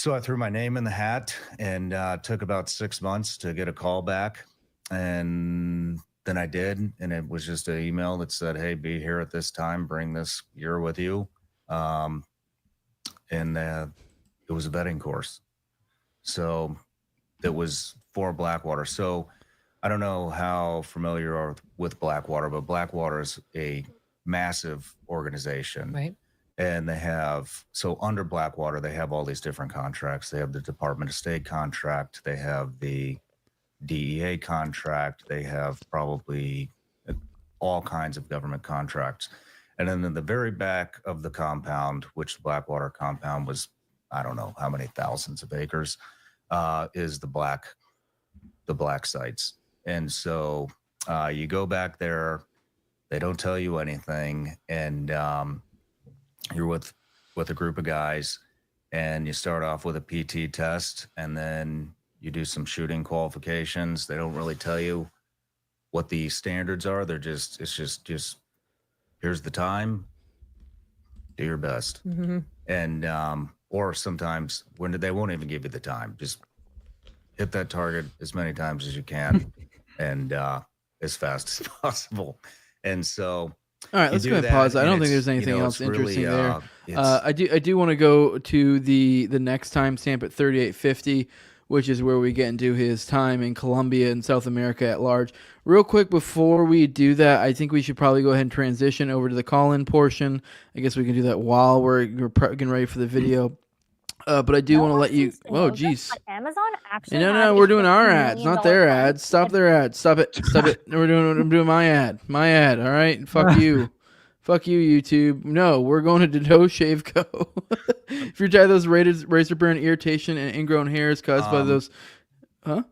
I threw my name in the hat, and took about 6 months to get a call back, and then I did, and it was just an email that said, "Hey, be here at this time, bring this gear with you," and it was a vetting course, so it was for Blackwater. So I don't know how familiar you are with Blackwater, but Blackwater is a massive organization. Right. And under Blackwater, they have all these different contracts. They have the Department of State contract. They have the DEA contract. They have probably all kinds of government contracts. And then in the very back of the compound, which the Blackwater compound was, I don't know how many thousands of acres, is the black sites. And so you go back there, they don't tell you anything, and you're with a group of guys, and you start off with a PT test, and then you do some shooting qualifications. They don't really tell you what the standards are. It's just here's the time, do your best. And or sometimes when they won't even give you the time, just hit that target as many times as you can and as fast as possible. And so all right, let's go ahead and pause. I don't think there's anything else interesting there. I do want to go to the next timestamp at 3850, which is where we get into his time in Colombia and South America at large. Real quick, before we do that, I think we should probably go ahead and transition over to the call-in portion. I guess we can do that while we're getting ready for the video. But I do want to let you. Oh, geez. Amazon actually. No, we're doing our ads, not their ads. Stop their ads. Stop it. I'm doing my ad. My ad. All right. Fuck you. Fuck you, YouTube. No, we're going to Dodo Shave Co. If you're tired of those razor burn irritation and ingrown hairs caused by those, huh?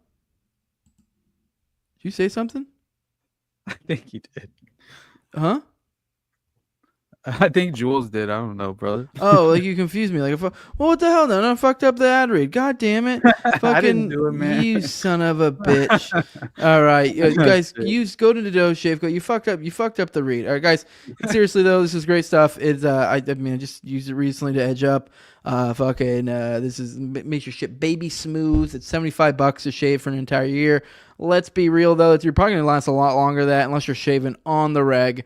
Did you say something? I think he did. Huh? I think Jules did. I don't know, brother. Oh, like you confused me. Like, well, what the hell? No, I fucked up the ad read. God damn it! Fucking I didn't do it, man. You son of a bitch! All right, guys, you go to the Dodo Shave Co. You fucked up the read. All right, guys. Seriously though, this is great stuff. It's I mean, I just used it recently to edge up. This makes your shit baby smooth. It's $75 to shave for an entire year. Let's be real though, you're probably gonna last a lot longer than that unless you're shaving on the reg.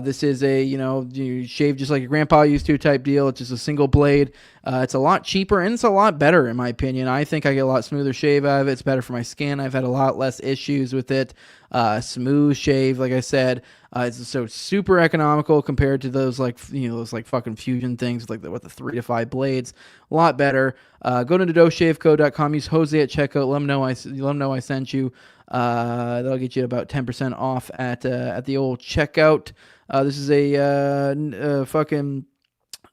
This is a, you shave just like your grandpa used to type deal. It's just a single blade. It's a lot cheaper and it's a lot better in my opinion. I think I get a lot smoother shave out of it. It's better for my skin. I've had a lot less issues with it. Smooth shave, like I said. It's so super economical compared to those those fucking fusion things with the 3 to 5 blades. A lot better. Go to dodoshaveco.com. Use Jose at checkout. Let them know I sent you. That'll get you about 10% off at the old checkout. This is a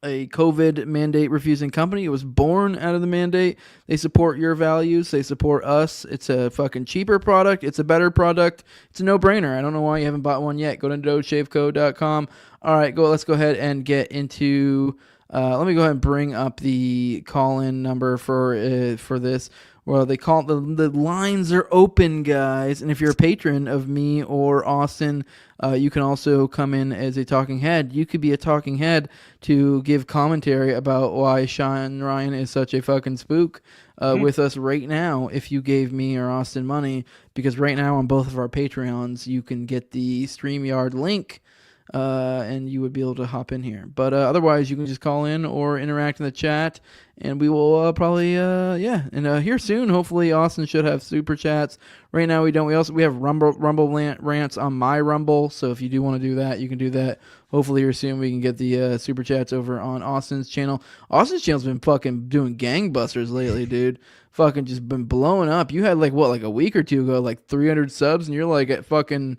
COVID mandate refusing company. It was born out of the mandate. They support your values. They support us. It's a fucking cheaper product. It's a better product. It's a no-brainer. I don't know why you haven't bought one yet. Go to dodoshaveco.com. All right, let's go ahead and get into. Let me go ahead and bring up the call-in number for this. Well, they call it the lines are open, guys. And if you're a patron of me or Austin, you can also come in as a talking head. You could be a talking head to give commentary about why Sean Ryan is such a fucking spook with us right now if you gave me or Austin money. Because right now on both of our Patreons, you can get the StreamYard link. And you would be able to hop in here. But otherwise, you can just call in or interact in the chat, and we will probably, And here soon, hopefully, Austin should have super chats. Right now, we don't. We have Rumble rants on my Rumble, so if you do want to do that, you can do that. Hopefully, here soon, we can get the super chats over on Austin's channel. Austin's channel's been fucking doing gangbusters lately, dude. Fucking just been blowing up. You had like a week or two ago, like 300 subs, and you're like at fucking.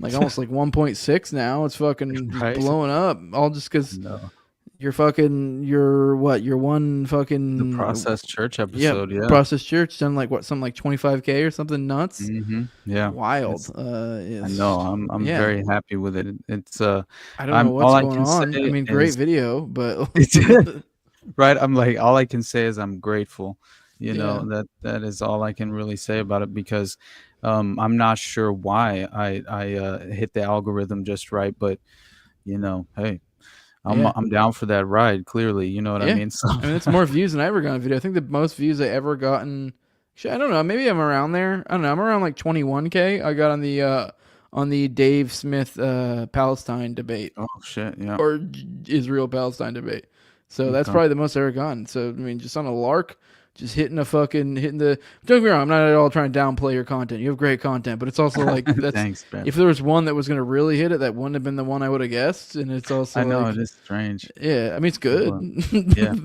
Almost like 1.6 now. It's fucking blowing up. All just because you're one fucking... The Process Church episode, yeah. Process Church done something like 25K or something nuts. Mm-hmm. Yeah. Wild. I know. I'm very happy with it. It's I don't know what's going on. I mean, great video, but... Right. I'm like, all I can say is I'm grateful. That is all I can really say about it because... I'm not sure why I hit the algorithm just right, but hey, I'm down for that ride. Clearly, you know what I mean. So it's more views than I ever got on a video. I think the most views I ever gotten. I don't know. Maybe I'm around there. I don't know. I'm around like 21K. I got on the Dave Smith Palestine debate. Oh shit, yeah. Or Israel Palestine debate. So that's probably the most I've ever gotten. So I mean, just on a lark. Just hitting the. Don't get me wrong, I'm not at all trying to downplay your content. You have great content, but it's also like that's. Thanks, man. If there was one that was going to really hit it, that wouldn't have been the one I would have guessed. And it's also. I know it is strange. Yeah, I mean it's good. Yeah.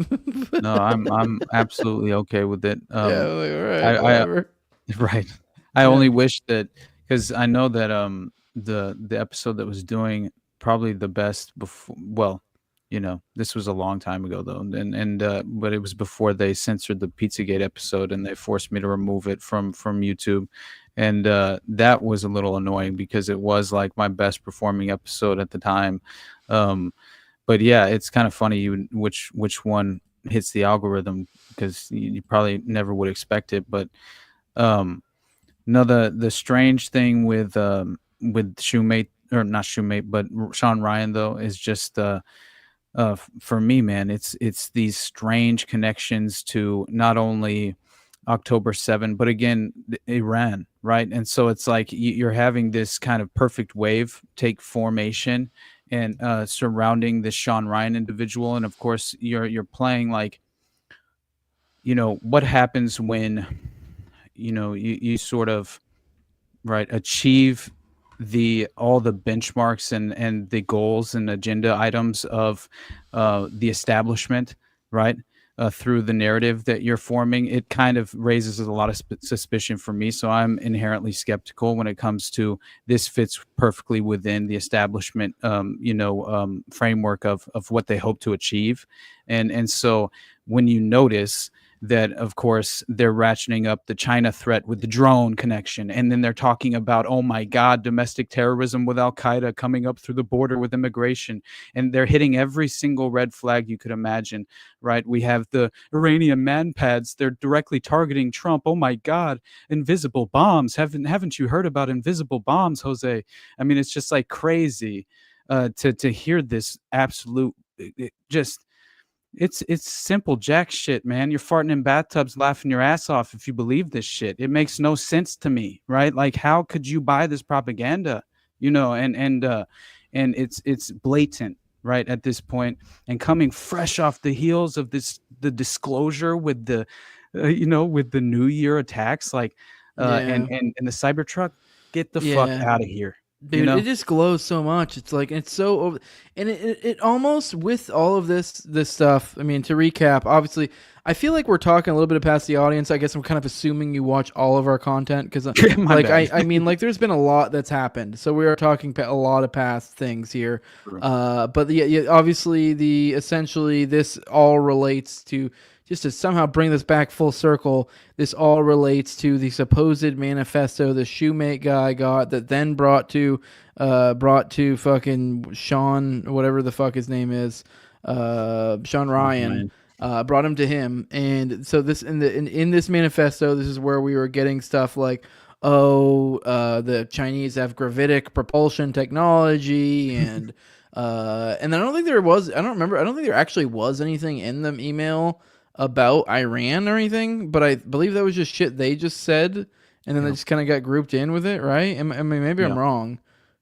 No, I'm absolutely okay with it. All right, whatever. Right. I only wish that because I know that the episode that was doing probably the best before. Well. This was a long time ago though, but it was before they censored the Pizzagate episode and they forced me to remove it from YouTube, and that was a little annoying because it was like my best performing episode at the time. But yeah, it's kind of funny which one hits the algorithm because you probably never would expect it. But no, the strange thing with Shoemate or not Shoemate, but Sean Ryan though is just. for me, man, it's these strange connections to not only October 7, but again, Iran, right? And so it's like you're having this kind of perfect wave take formation and surrounding this Sean Ryan individual, and of course you're playing like, what happens when you sort of right achieve all the benchmarks and the goals and agenda items of the establishment, right? Through the narrative that you're forming, it kind of raises a lot of suspicion for me. So I'm inherently skeptical when it comes to this fits perfectly within the establishment, framework of what they hope to achieve. And so when you notice that, of course, they're ratcheting up the China threat with the drone connection. And then they're talking about, oh my God, domestic terrorism with Al-Qaeda coming up through the border with immigration. And they're hitting every single red flag you could imagine, right? We have the Iranian man pads. They're directly targeting Trump. Oh my God, invisible bombs. Haven't you heard about invisible bombs, Jose? I mean, it's just like crazy to hear this absolute, it's simple jack shit, man. You're farting in bathtubs, laughing your ass off if you believe this shit. It makes no sense to me, right? Like, how could you buy this propaganda? And it's blatant, right, at this point. And coming fresh off the heels of the disclosure with the with the New Year attacks, like and the Cybertruck, get the fuck out of here. Dude, it just glows so much. It's like, it's so over, and it almost, with all of this stuff, I mean, to recap, obviously, I feel like we're talking a little bit past the audience. I guess I'm kind of assuming you watch all of our content, because like I mean, like, there's been a lot that's happened, so we are talking a lot of past things here. But obviously essentially this all relates to, just to somehow bring this back full circle, this all relates to the supposed manifesto the shoemate guy got, that then brought to fucking Sean, whatever the fuck his name is, Sean Ryan. Brought him to him. And so this in this manifesto, this is where we were getting stuff like, the Chinese have gravitic propulsion technology, and then I don't think there actually was anything in the email about Iran or anything, but I believe that was just shit they just said, and then they just kind of got grouped in with it, right? I mean, maybe I'm wrong,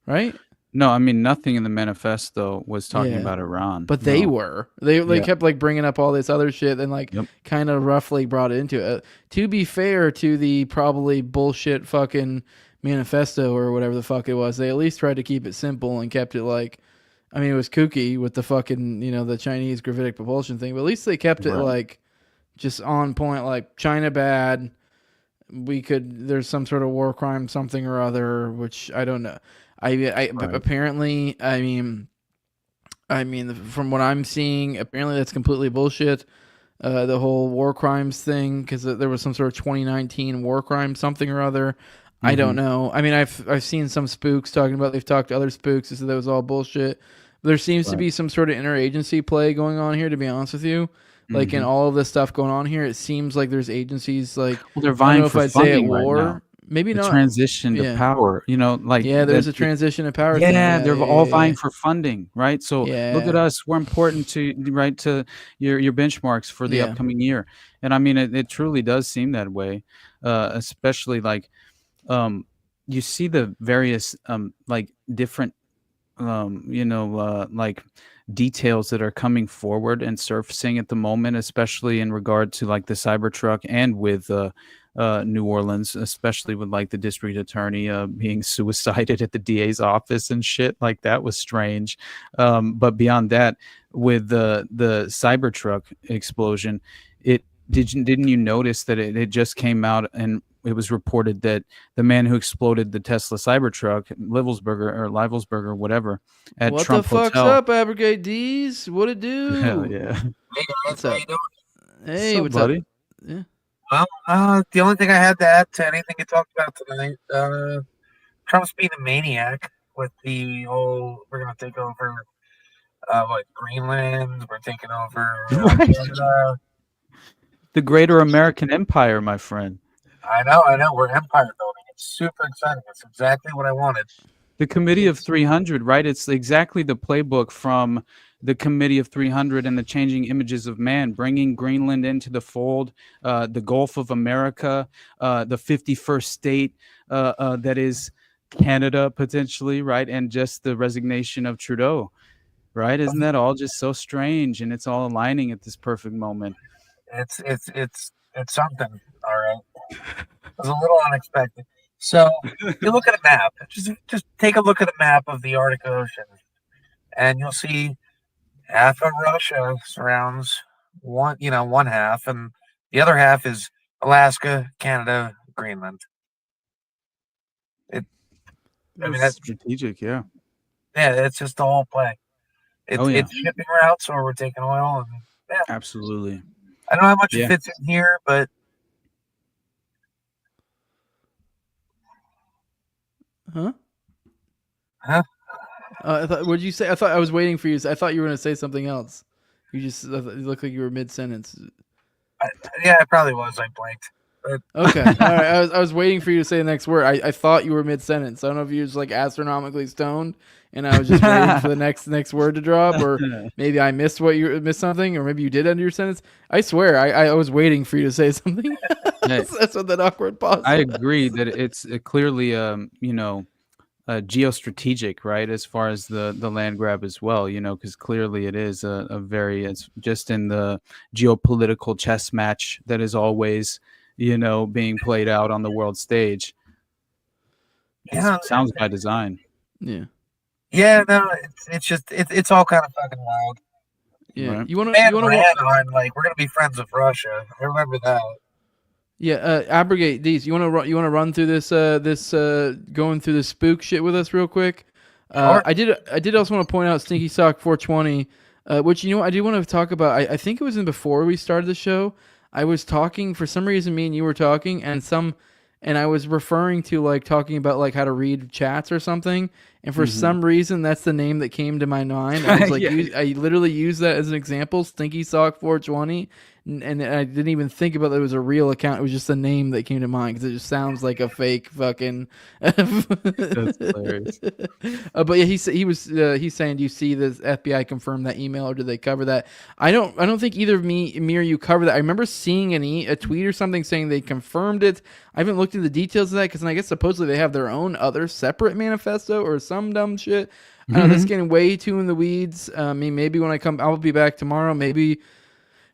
right? No, I mean, nothing in the manifesto was talking about Iran. But they were. They kept like bringing up all this other shit and like kind of roughly brought it into it. To be fair to the probably bullshit fucking manifesto or whatever the fuck it was, they at least tried to keep it simple and kept it like, I mean, it was kooky with the fucking, the Chinese gravitic propulsion thing, but at least they kept it like just on point, like China bad. There's some sort of war crime, something or other, which I don't know. Apparently, I mean, from what I'm seeing, apparently that's completely bullshit. The whole war crimes thing, because there was some sort of 2019 war crime, something or other. I don't know. I mean, I've seen some spooks talking about, they've talked to other spooks and said that was all bullshit. There seems to be some sort of interagency play going on here, to be honest with you. Like, in all of this stuff going on here, it seems like there's agencies like, well, they're vying for funding right now. Maybe the not. Transition to power, there's a transition to power. They're all vying for funding, right? So look at us. We're important to your benchmarks for the upcoming year. And I mean, it truly does seem that way, especially like you see the various like different like details that are coming forward and surfacing at the moment, especially in regard to like the Cybertruck and with New Orleans, especially with like the district attorney being suicided at the DA's office and shit. Like, that was strange. But beyond that, with the Cybertruck explosion, didn't you notice that it just came out and it was reported that the man who exploded the Tesla Cybertruck, Livelsberger or whatever, at what Trump the fuck's Hotel. up, Abrogate D's? What it do? Hell yeah. Hey guys, What's how up? you doing? Hey, what's buddy? up? Yeah. Well, the only thing I had to add to anything you talked about tonight, Trump's being a maniac with the whole, we're going to take over, Greenland, we're taking over Canada. The greater American empire, my friend. I know, we're empire building. It's super exciting. It's exactly what I wanted. The Committee of 300, right? It's exactly the playbook from the Committee of 300 and the Changing Images of Man, bringing Greenland into the fold, the Gulf of America, the 51st state that is Canada potentially, right? And just the resignation of Trudeau, right? Isn't that all just so strange? And it's all aligning at this perfect moment. It's something. All right. It was a little unexpected. So you look at a map. Just take a look at a map of the Arctic Ocean, and you'll see half of Russia surrounds one half, and the other half is Alaska, Canada, Greenland. That's strategic, yeah. Yeah, it's just the whole play. Oh, yeah. It's shipping routes, or we're taking oil, and yeah. Absolutely. I don't know how much it fits in here, but Huh? Huh? What did you say? I thought I was waiting for you. I thought you were going to say something else. You just you looked like you were mid-sentence. Yeah, it probably was. I blanked. But... Okay. All right. I was waiting for you to say the next word. I thought you were mid-sentence. I don't know if you were just like astronomically stoned, and I was just waiting for the next word to drop, or maybe I missed something, or maybe you did end your sentence. I swear, I was waiting for you to say something. That's what that awkward pause. I agree that it's clearly geostrategic, right, as far as the land grab as well, because clearly it is it's just in the geopolitical chess match that is always being played out on the world stage. It sounds by design. No, it's all kind of fucking wild. Yeah. Right. You want to like, we're gonna be friends with Russia. I remember that. Yeah, abrogate these. You want to run through this going through the spook shit with us real quick? I did also want to point out Stinky Sock 420, which I do want to talk about. I think it was before we started the show. I was talking for some reason. Me and you were talking, and I was referring to like talking about like how to read chats or something. And for some reason, that's the name that came to my mind. I was like, I literally used that as an example, Stinky Sock 420. And I didn't even think about that it was a real account. It was just a name that came to mind because it just sounds like a fake fucking. That's hilarious. But yeah, he's saying, do you see the FBI confirm that email, or did they cover that? I don't think either me or you covered that. I remember seeing a tweet or something saying they confirmed it. I haven't looked into the details of that because I guess supposedly they have their own other separate manifesto or some dumb shit. I don't know, that's getting way too in the weeds. I mean, maybe when I come, I'll be back tomorrow. Maybe.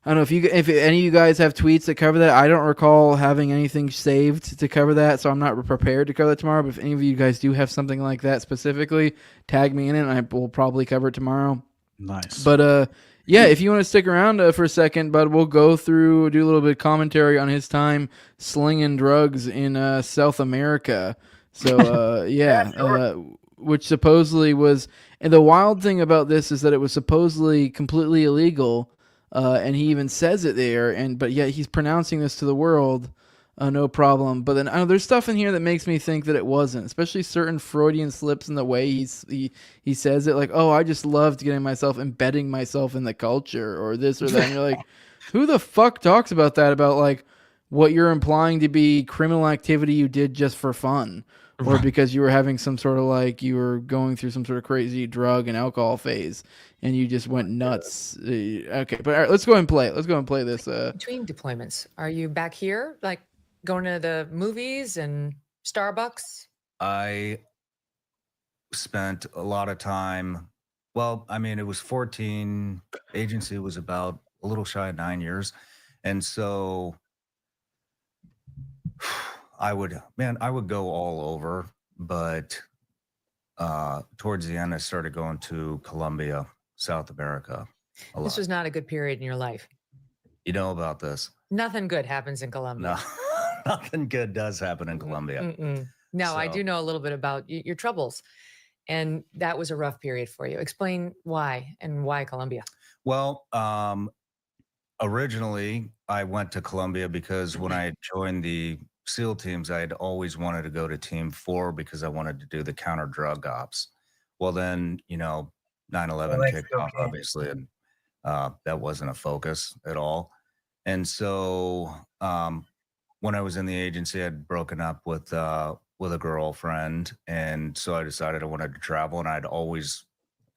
I don't know if any of you guys have tweets that cover that. I don't recall having anything saved to cover that, so I'm not prepared to cover that tomorrow. But if any of you guys do have something like that specifically, tag me in it, and I will probably cover it tomorrow. Nice. But yeah, if you want to stick around for a second, bud, we'll go do a little bit of commentary on his time slinging drugs in South America. So which supposedly was, and the wild thing about this is that it was supposedly completely illegal. And he even says it there, but yet he's pronouncing this to the world, no problem. But then there's stuff in here that makes me think that it wasn't, especially certain Freudian slips in the way he says it, like, oh, I just loved embedding myself in the culture, or this or that. And you're like, who the fuck talks about that, about like what you're implying to be criminal activity you did just for fun, or because you were having some sort of like you were going through some sort of crazy drug and alcohol phase. And you just went nuts. Okay, but all right, let's go and play it. Let's go and play this. Between deployments, are you back here, like going to the movies and Starbucks? I spent a lot of time. Well, I mean, it was 14. Agency was about a little shy of 9 years, and so I would go all over. But towards the end, I started going to Colombia, South America. This was not a good period in your life. You know about this? Nothing good happens in Colombia. No, nothing good does happen in Colombia. No, I do know a little bit about your troubles, and that was a rough period for you. Explain why, and why Colombia. Well, originally I went to Colombia because when I joined the SEAL teams, I had always wanted to go to Team 4 because I wanted to do the counter drug ops. Well, then, 9/11 kicked off, obviously, and that wasn't a focus at all. And so when I was in the agency, I'd broken up with a girlfriend, and so I decided I wanted to travel, and I'd always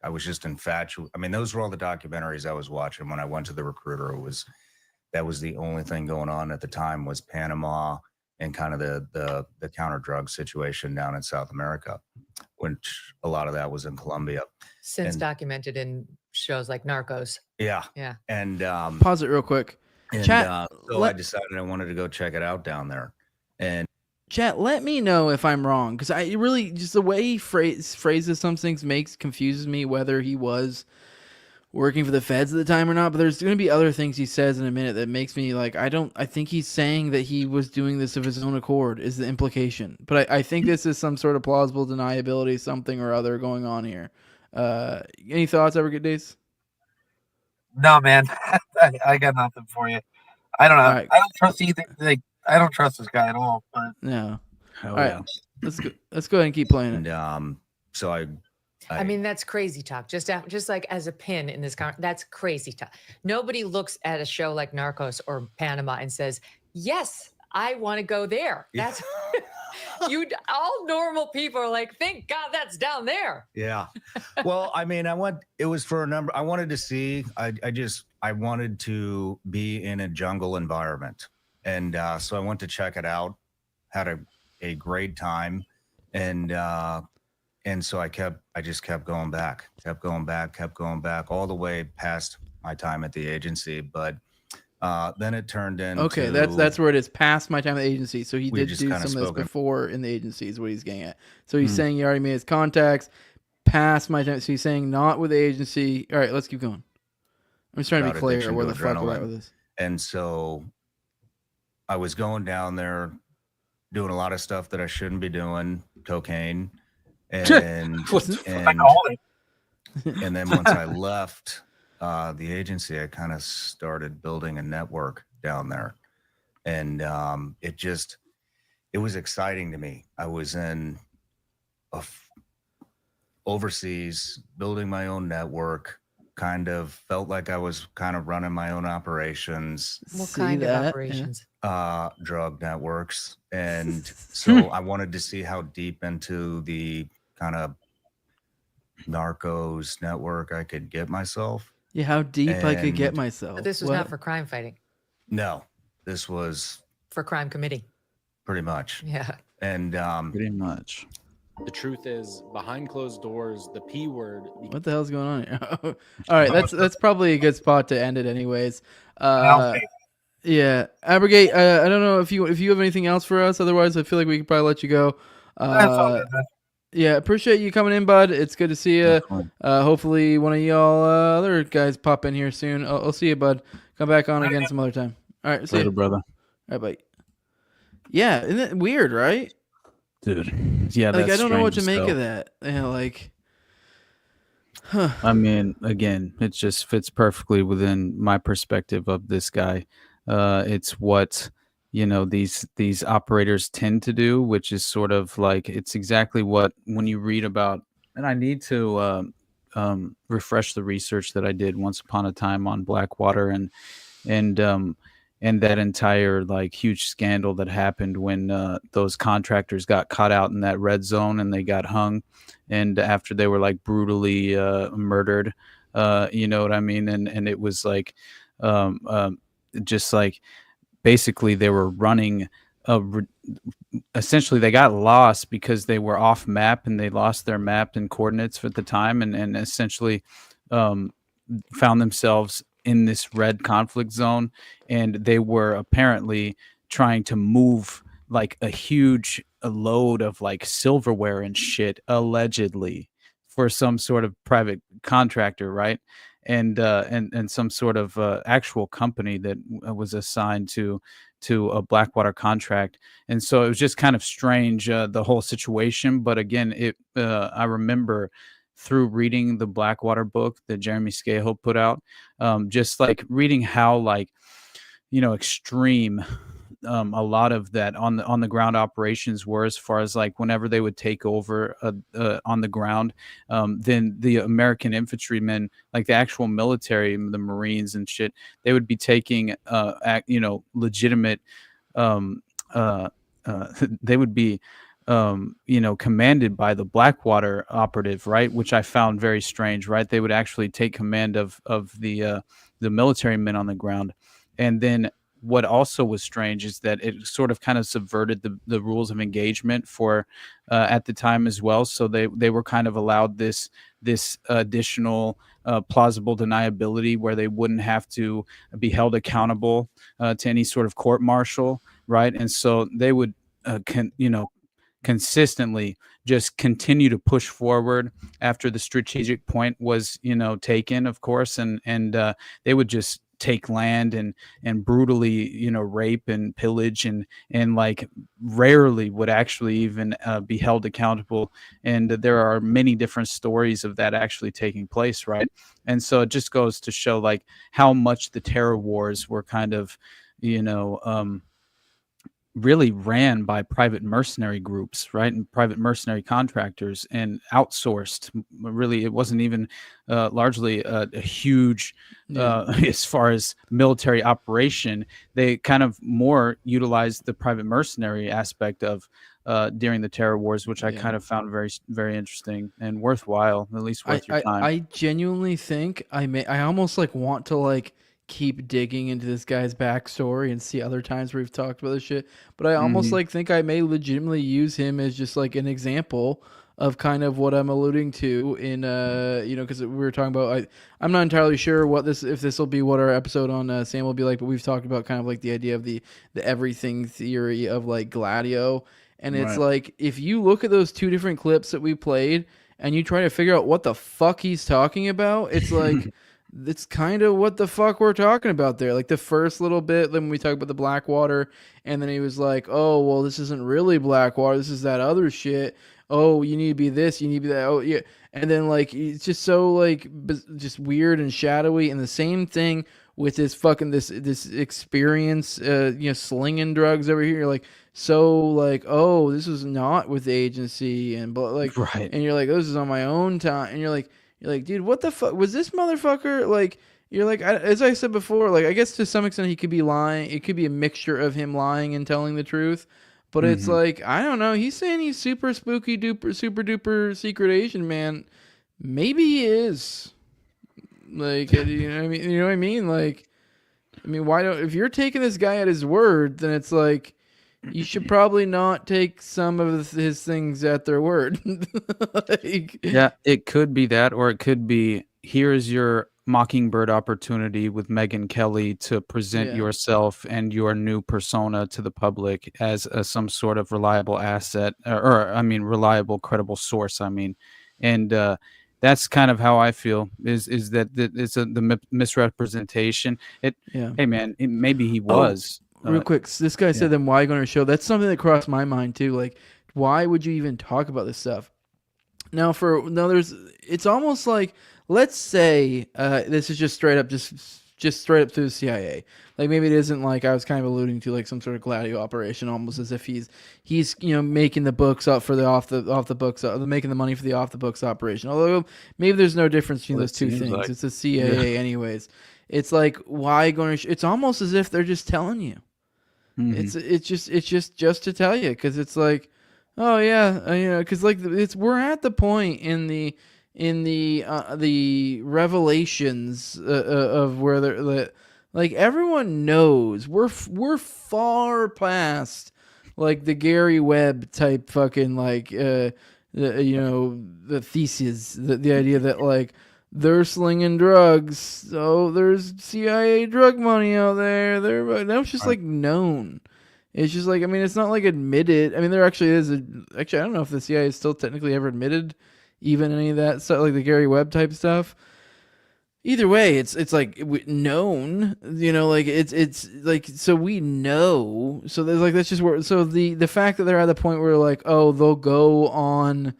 was just infatuated. I mean, those were all the documentaries I was watching when I went to the recruiter. That was the only thing going on at the time was Panama and kind of the counter drug situation down in South America, which a lot of that was in Colombia. Since documented in shows like Narcos. Yeah. Yeah. And pause it real quick. And Chat, so I decided I wanted to go check it out down there. And chat, let me know if I'm wrong, because I really just the way he phrases some things confuses me whether he was working for the feds at the time or not. But there's going to be other things he says in a minute that makes me like I think he's saying that he was doing this of his own accord is the implication. But I think this is some sort of plausible deniability, something or other going on here. Any thoughts, Evergate Days? No, man. I got nothing for you. I don't know. Right. I don't trust either. Like, I don't trust this guy at all. But no. All right. Let's go ahead and keep playing it. And so I mean, that's crazy talk. Just like as a pin in this that's crazy talk. Nobody looks at a show like Narcos or Panama and says, "Yes, I want to go there." That's all normal people are like, "Thank God that's down there." Yeah. Well, I mean, it was for a number. I wanted to see. I wanted to be in a jungle environment, and so I went to check it out. Had a great time, and so I just kept going back, all the way past my time at the agency. But then it turned into okay. That's where it is. Past my time at the agency. So he did do some of this before in the agency. Is what he's getting at. So he's saying he already made his contacts. Past my time. So he's saying not with the agency. All right, let's keep going. I'm just trying to be clear where the fuck we're at with this. And so I was going down there, doing a lot of stuff that I shouldn't be doing, cocaine. And then once I left the agency, I kind of started building a network down there. And it was exciting to me. I was in overseas, building my own network, kind of felt like I was kind of running my own operations. What kind of operations? Drug networks. And so I wanted to see how deep into the kind of narcos network I could get myself. Yeah, how deep I could get myself. But this was not for crime fighting. No, this was for crime committing. Pretty much. Yeah. And pretty much. The truth is, behind closed doors, the P word. What the hell's going on here? All right, that's probably a good spot to end it, anyways. Yeah, Abrogate. I don't know if you have anything else for us. Otherwise, I feel like we could probably let you go. Yeah, appreciate you coming in, bud. It's good to see you. Hopefully, one of y'all other guys pop in here soon. I'll see you, bud. Come back on again some other time. All right, see you, brother. All right, bye. Yeah, isn't it weird, right? Dude, yeah, like that's I don't know what to strange make though. of that. Yeah, like, I mean, again, it just fits perfectly within my perspective of this guy. It's what these operators tend to do, which is sort of like it's exactly what when you read about. And I need to refresh the research that I did once upon a time on Blackwater and that entire like huge scandal that happened when those contractors got caught out in that red zone and they got hung, and after they were like brutally murdered, you know what I mean? And it was like just like basically they were running essentially they got lost because they were off map and they lost their map and coordinates at the time and essentially found themselves in this red conflict zone, and they were apparently trying to move like a huge load of like silverware and shit allegedly for some sort of private contractor, right? And some sort of actual company that was assigned to a Blackwater contract. And so it was just kind of strange, the whole situation. But again, I remember through reading the Blackwater book that Jeremy Scahill put out, just like reading how like, extreme a lot of that on the ground operations were, as far as like whenever they would take over on the ground, then the American infantrymen, like the actual military, the Marines and shit, they would be taking legitimate they would be commanded by the Blackwater operative, right? Which I found very strange, right? They would actually take command of the military men on the ground. And then what also was strange is that it sort of kind of subverted the rules of engagement for at the time as well. So they were kind of allowed this additional plausible deniability where they wouldn't have to be held accountable to any sort of court martial, right? And so they would consistently just continue to push forward after the strategic point was taken, of course, and they would just take land and brutally rape and pillage and like rarely would actually even be held accountable. And there are many different stories of that actually taking place, right? And so it just goes to show like how much the terror wars were kind of really ran by private mercenary groups, right? And private mercenary contractors, and outsourced. Really, it wasn't even largely a huge, as far as military operation. They kind of more utilized the private mercenary aspect of during the terror wars, which I kind of found very, very interesting and worthwhile, at least worth your time. I genuinely think I almost like want to like keep digging into this guy's backstory and see other times where we've talked about this shit. But I almost like think I may legitimately use him as just like an example of kind of what I'm alluding to in because we were talking about I'm not entirely sure if this will be what our episode on Sam will be like, but we've talked about kind of like the idea of the everything theory of like Gladio. And it's like if you look at those two different clips that we played and you try to figure out what the fuck he's talking about, it's like it's kind of what the fuck we're talking about there. Like the first little bit, then we talk about the Blackwater, and then he was like, oh, well, this isn't really Blackwater. This is that other shit. Oh, you need to be this. You need to be that. Oh, yeah. And then like, it's just so like, just weird and shadowy. And the same thing with this fucking, this experience, slinging drugs over here. You're like, so like, oh, this is not with the agency. And like, right. And you're like, oh, this is on my own time. And you're like, dude, what the fuck was this motherfucker? Like, you're like, as I said before, like, I guess to some extent he could be lying. It could be a mixture of him lying and telling the truth. But it's like, I don't know. He's saying he's super spooky duper, super duper secret Asian man. Maybe he is. Like, you know what I mean? Like, I mean, if you're taking this guy at his word, then it's like, you should probably not take some of his things at their word. Yeah, it could be that, or it could be, here's your Mockingbird opportunity with Megyn Kelly to present yourself and your new persona to the public as some sort of reliable asset, reliable, credible source. And that's kind of how I feel. Is that it's the misrepresentation? Hey man, maybe he was. Real quick, so this guy said, then why go on a show? That's something that crossed my mind too. Like, why would you even talk about this stuff? It's almost like, let's say this is just straight up, just straight up through the CIA. Like maybe it isn't like I was kind of alluding to, like some sort of Gladio operation, almost as if he's making the books up for the off the books, making the money for the off the books operation. Although maybe there's no difference between those two things. Like, it's the CIA anyways. It's like, why going? It's almost as if they're just telling you. It's just to tell you, because it's like, oh yeah, because like we're at the point in the revelations of where they're like everyone knows we're far past like the Gary Webb type fucking like the thesis, the idea that like they're slinging drugs, so there's CIA drug money out there. That's just like known. It's just like, I mean, it's not like admitted. I mean, there actually is actually, I don't know if the CIA is still technically ever admitted even any of that stuff, like the Gary Webb type stuff. Either way, it's like known, like it's like, so we know. So there's like, that's just where, so the fact that they're at the point where like, oh, they'll go on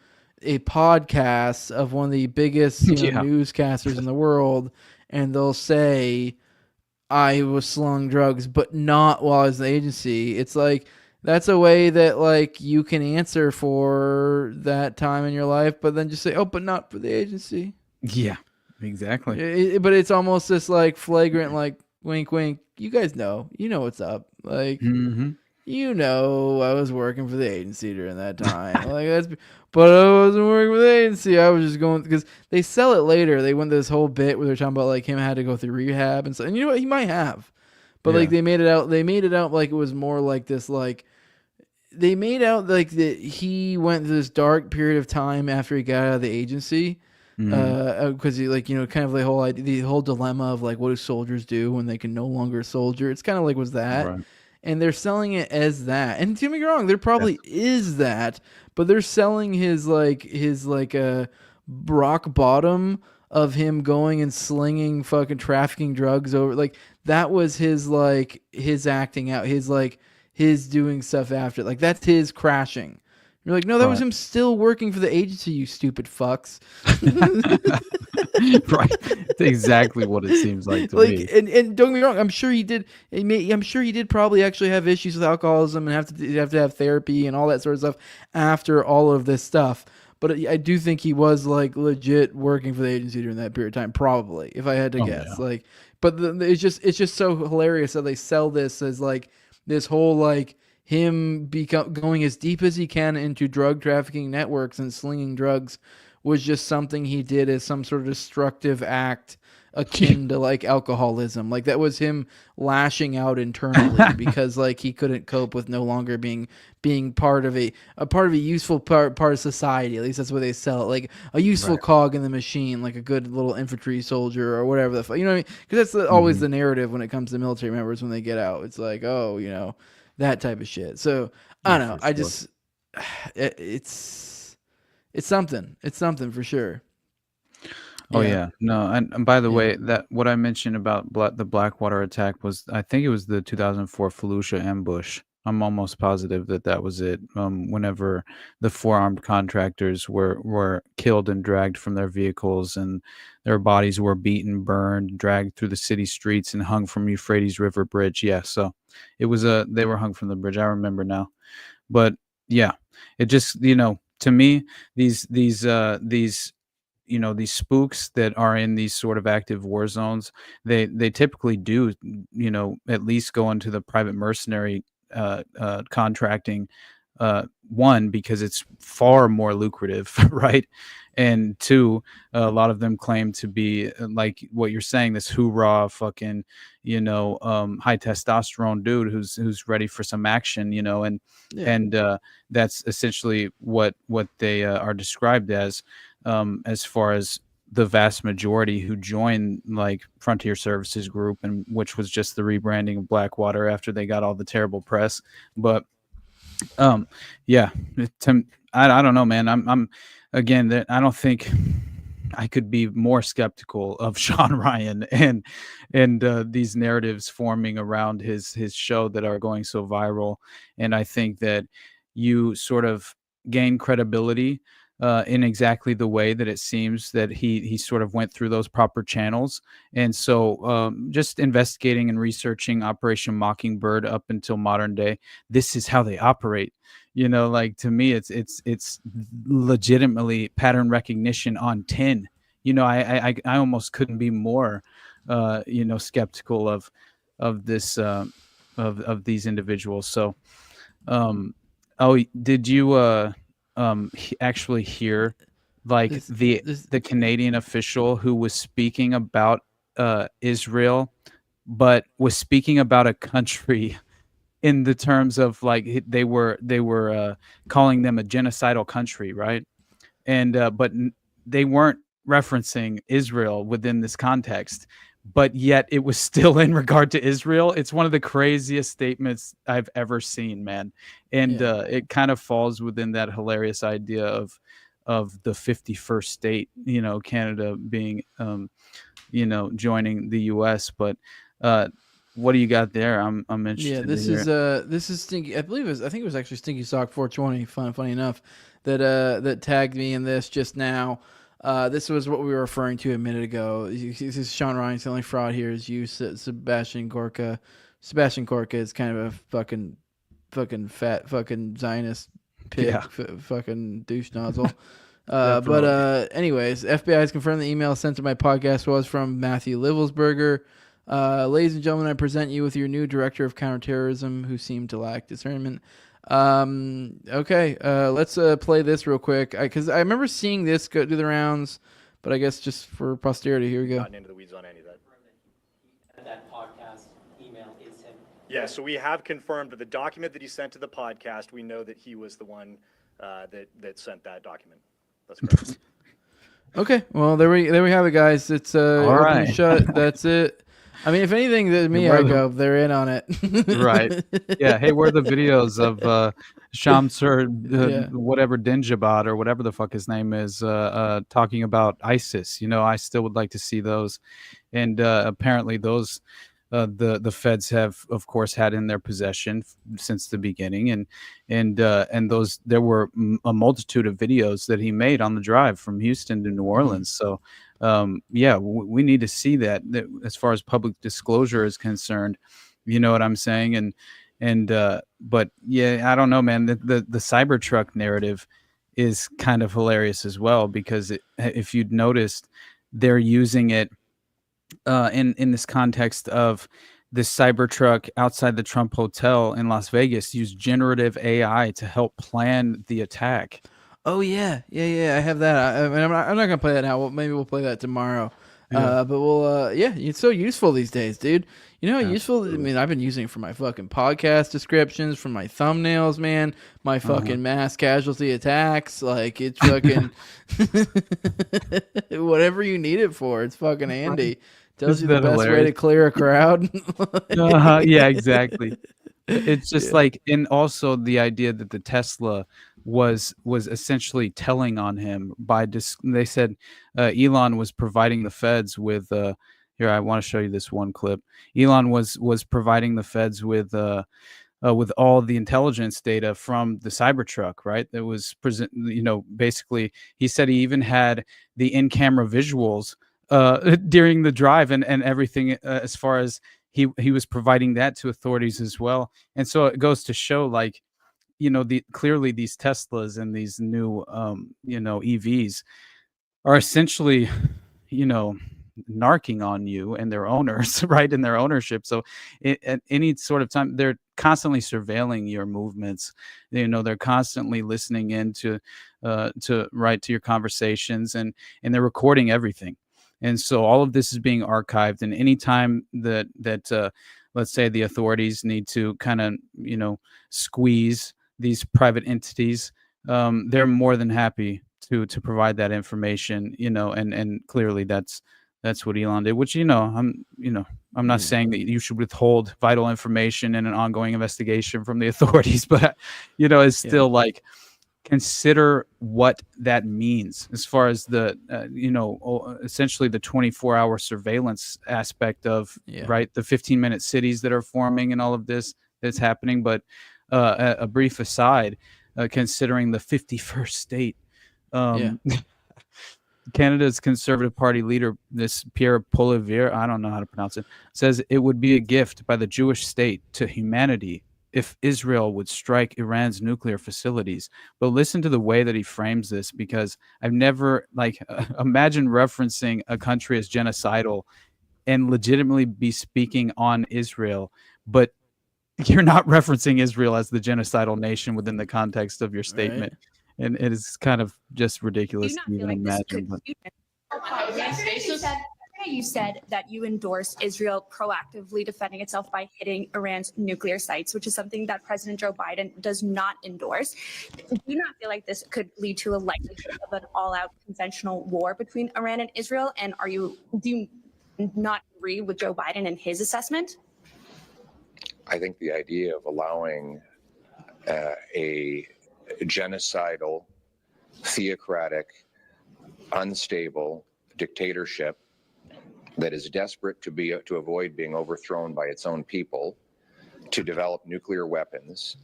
a podcast of one of the biggest newscasters in the world, and they'll say, I was slung drugs, but not while I was in the agency. It's like, that's a way that like you can answer for that time in your life, but then just say, oh, but not for the agency. Yeah, exactly. But it's almost this like flagrant, like wink, wink. You guys know, what's up. Like, I was working for the agency during that time. But I wasn't working for the agency. I was just going because they sell it later. They went this whole bit where they're talking about like him had to go through rehab and stuff. And you know what? He might have, but like they made it out. They made it out like it was more like this. Like they made out like that he went through this dark period of time after he got out of the agency. Because he kind of the whole dilemma of like what do soldiers do when they can no longer soldier. It's kind of like was that. Right. And they're selling it as that. And don't get me wrong, there probably is that, but they're selling his rock bottom of him going and slinging fucking trafficking drugs over. Like that was his acting out, his doing stuff after. Like that's his crashing. You're like, no, that was him still working for the agency, you stupid fucks. Right. That's exactly what it seems like to me. And don't get me wrong, I'm sure he did. I'm sure he did probably actually have issues with alcoholism and have to have therapy and all that sort of stuff after all of this stuff. But I do think he was like legit working for the agency during that period of time, probably, if I had to guess. Yeah. But it's just so hilarious that they sell this as like this whole like him going as deep as he can into drug trafficking networks and slinging drugs was just something he did as some sort of destructive act akin to like alcoholism. Like that was him lashing out internally because like he couldn't cope with no longer being part of a useful part of society. At least that's what they sell it, like a useful cog in the machine, like a good little infantry soldier or whatever the fuck. You know what I mean? Because that's always the narrative when it comes to military members when they get out. It's like, oh, that type of shit. So I don't know. I just it's something. It's something for sure. Oh yeah. No, and by the way, that what I mentioned about the Blackwater attack was, I think it was the 2004 Fallujah ambush. I'm almost positive that was it. Whenever the 4 armed contractors were killed and dragged from their vehicles, and their bodies were beaten, burned, dragged through the city streets, and hung from Euphrates River Bridge. Yeah, so it was they were hung from the bridge. I remember now. But yeah, it just to me these spooks that are in these sort of active war zones, they typically do at least go into the private mercenary contracting, one, because it's far more lucrative, right? And 2, a lot of them claim to be like what you're saying, this hoorah fucking high testosterone dude who's ready for some action, and that's essentially what they are described as far as the vast majority who joined like Frontier Services Group, and which was just the rebranding of Blackwater after they got all the terrible press. But yeah, I don't know, man. I'm again, I don't think I could be more skeptical of Sean Ryan and these narratives forming around his show that are going so viral. And I think that you sort of gain credibility in exactly the way that it seems that he sort of went through those proper channels. And so just investigating and researching Operation Mockingbird up until modern day, this is how they operate. Like to me, it's legitimately pattern recognition on 10. I almost couldn't be more skeptical of this of these individuals. So did you actually hear like the Canadian official who was speaking about Israel, but was speaking about a country in the terms of like they were calling them a genocidal country, right? And but they weren't referencing Israel within this context, but yet it was still in regard to Israel. It's one of the craziest statements I've ever seen, man. And it kind of falls within that hilarious idea of the 51st state, Canada being, joining the US. But what do you got there? I'm interested. Yeah, this is Stinky. I think it was actually Stinky Sock 420. Funny enough, that tagged me in this just now. This was what we were referring to a minute ago. This is Sean Ryan's the only fraud here is you, Sebastian Gorka. Sebastian Gorka is kind of a fucking fat fucking Zionist pig, fucking douche nozzle. But anyways, FBI has confirmed the email sent to my podcast was from Matthew Livelsberger. Ladies and gentlemen, I present you with your new director of counterterrorism, who seemed to lack discernment. Okay, let's play this real quick, because I remember seeing this go do the rounds, but I guess just for posterity, here we go. Gotten into the weeds on any of that. That podcast email is him. Yeah, so we have confirmed that the document that he sent to the podcast, we know that he was the one that sent that document. That's correct. Okay, well there we have it, guys. It's All open right. and shut. That's it. I mean, if anything, to me, I go, they're in on it. Right. Yeah. Hey, where are the videos of Shamsur, Yeah. whatever Dinjabad or whatever the fuck his name is, talking about ISIS? You know, I still would like to see those. And apparently those the feds have, of course, had in their possession since the beginning. And those, there were a multitude of videos that he made on the drive from Houston to New Orleans. So yeah, we need to see that as far as public disclosure is concerned. You know what I'm saying? But yeah, I don't know, man. The Cybertruck narrative is kind of hilarious as well, because if you'd noticed, they're using it in this context of this Cybertruck outside the Trump Hotel in Las Vegas used generative AI to help plan the attack. Oh yeah. I have that. I mean, I'm not gonna play that now. Maybe we'll play that tomorrow. Yeah. But we'll yeah, it's so useful these days, dude. You know how useful? I mean, I've been using it for my fucking podcast descriptions, for my thumbnails, man, my fucking mass casualty attacks. Like, it's fucking whatever you need it for. It's fucking handy. Tells you the best way to clear a crowd. Yeah, exactly. It's just like, and also the idea that the Tesla was essentially telling on him by they said Elon was providing the feds with here, I want to show you this one clip. Elon was providing the feds with all the intelligence data from the Cybertruck, right? That was present, you know, basically he said he even had the in-camera visuals during the drive and everything, as far as he was providing that to authorities as well. And so it goes to show, like, you know, clearly these Teslas and these new you know, EVs are essentially, you know, narking on you and their owners, right, in their ownership. So at any sort of time, they're constantly surveilling your movements. You know, they're constantly listening in to your conversations, and they're recording everything. And so all of this is being archived, and anytime that let's say the authorities need to kind of, you know, squeeze these private entities, they're more than happy to provide that information, you know, and clearly that's what Elon did, which, you know, I'm not saying that you should withhold vital information in an ongoing investigation from the authorities, but, you know, it's still like, consider what that means as far as the you know, essentially the 24-hour surveillance aspect of right, the 15-minute cities that are forming and all of this that's happening. But a brief aside, considering the 51st state, Canada's Conservative Party leader, this Pierre Poilievre, I don't know how to pronounce it, says it would be a gift by the Jewish state to humanity if Israel would strike Iran's nuclear facilities. But listen to the way that he frames this, because I've never, like, imagine referencing a country as genocidal and legitimately be speaking on Israel, but you're not referencing Israel as the genocidal nation within the context of your statement. Right. And it is kind of just ridiculous to even imagine. You said that you endorse Israel proactively defending itself by hitting Iran's nuclear sites, which is something that President Joe Biden does not endorse. Do you not feel like this could lead to a likelihood of an all-out conventional war between Iran and Israel? And do you not agree with Joe Biden and his assessment? I think the idea of allowing a genocidal, theocratic, unstable dictatorship that is desperate to avoid being overthrown by its own people to develop nuclear weapons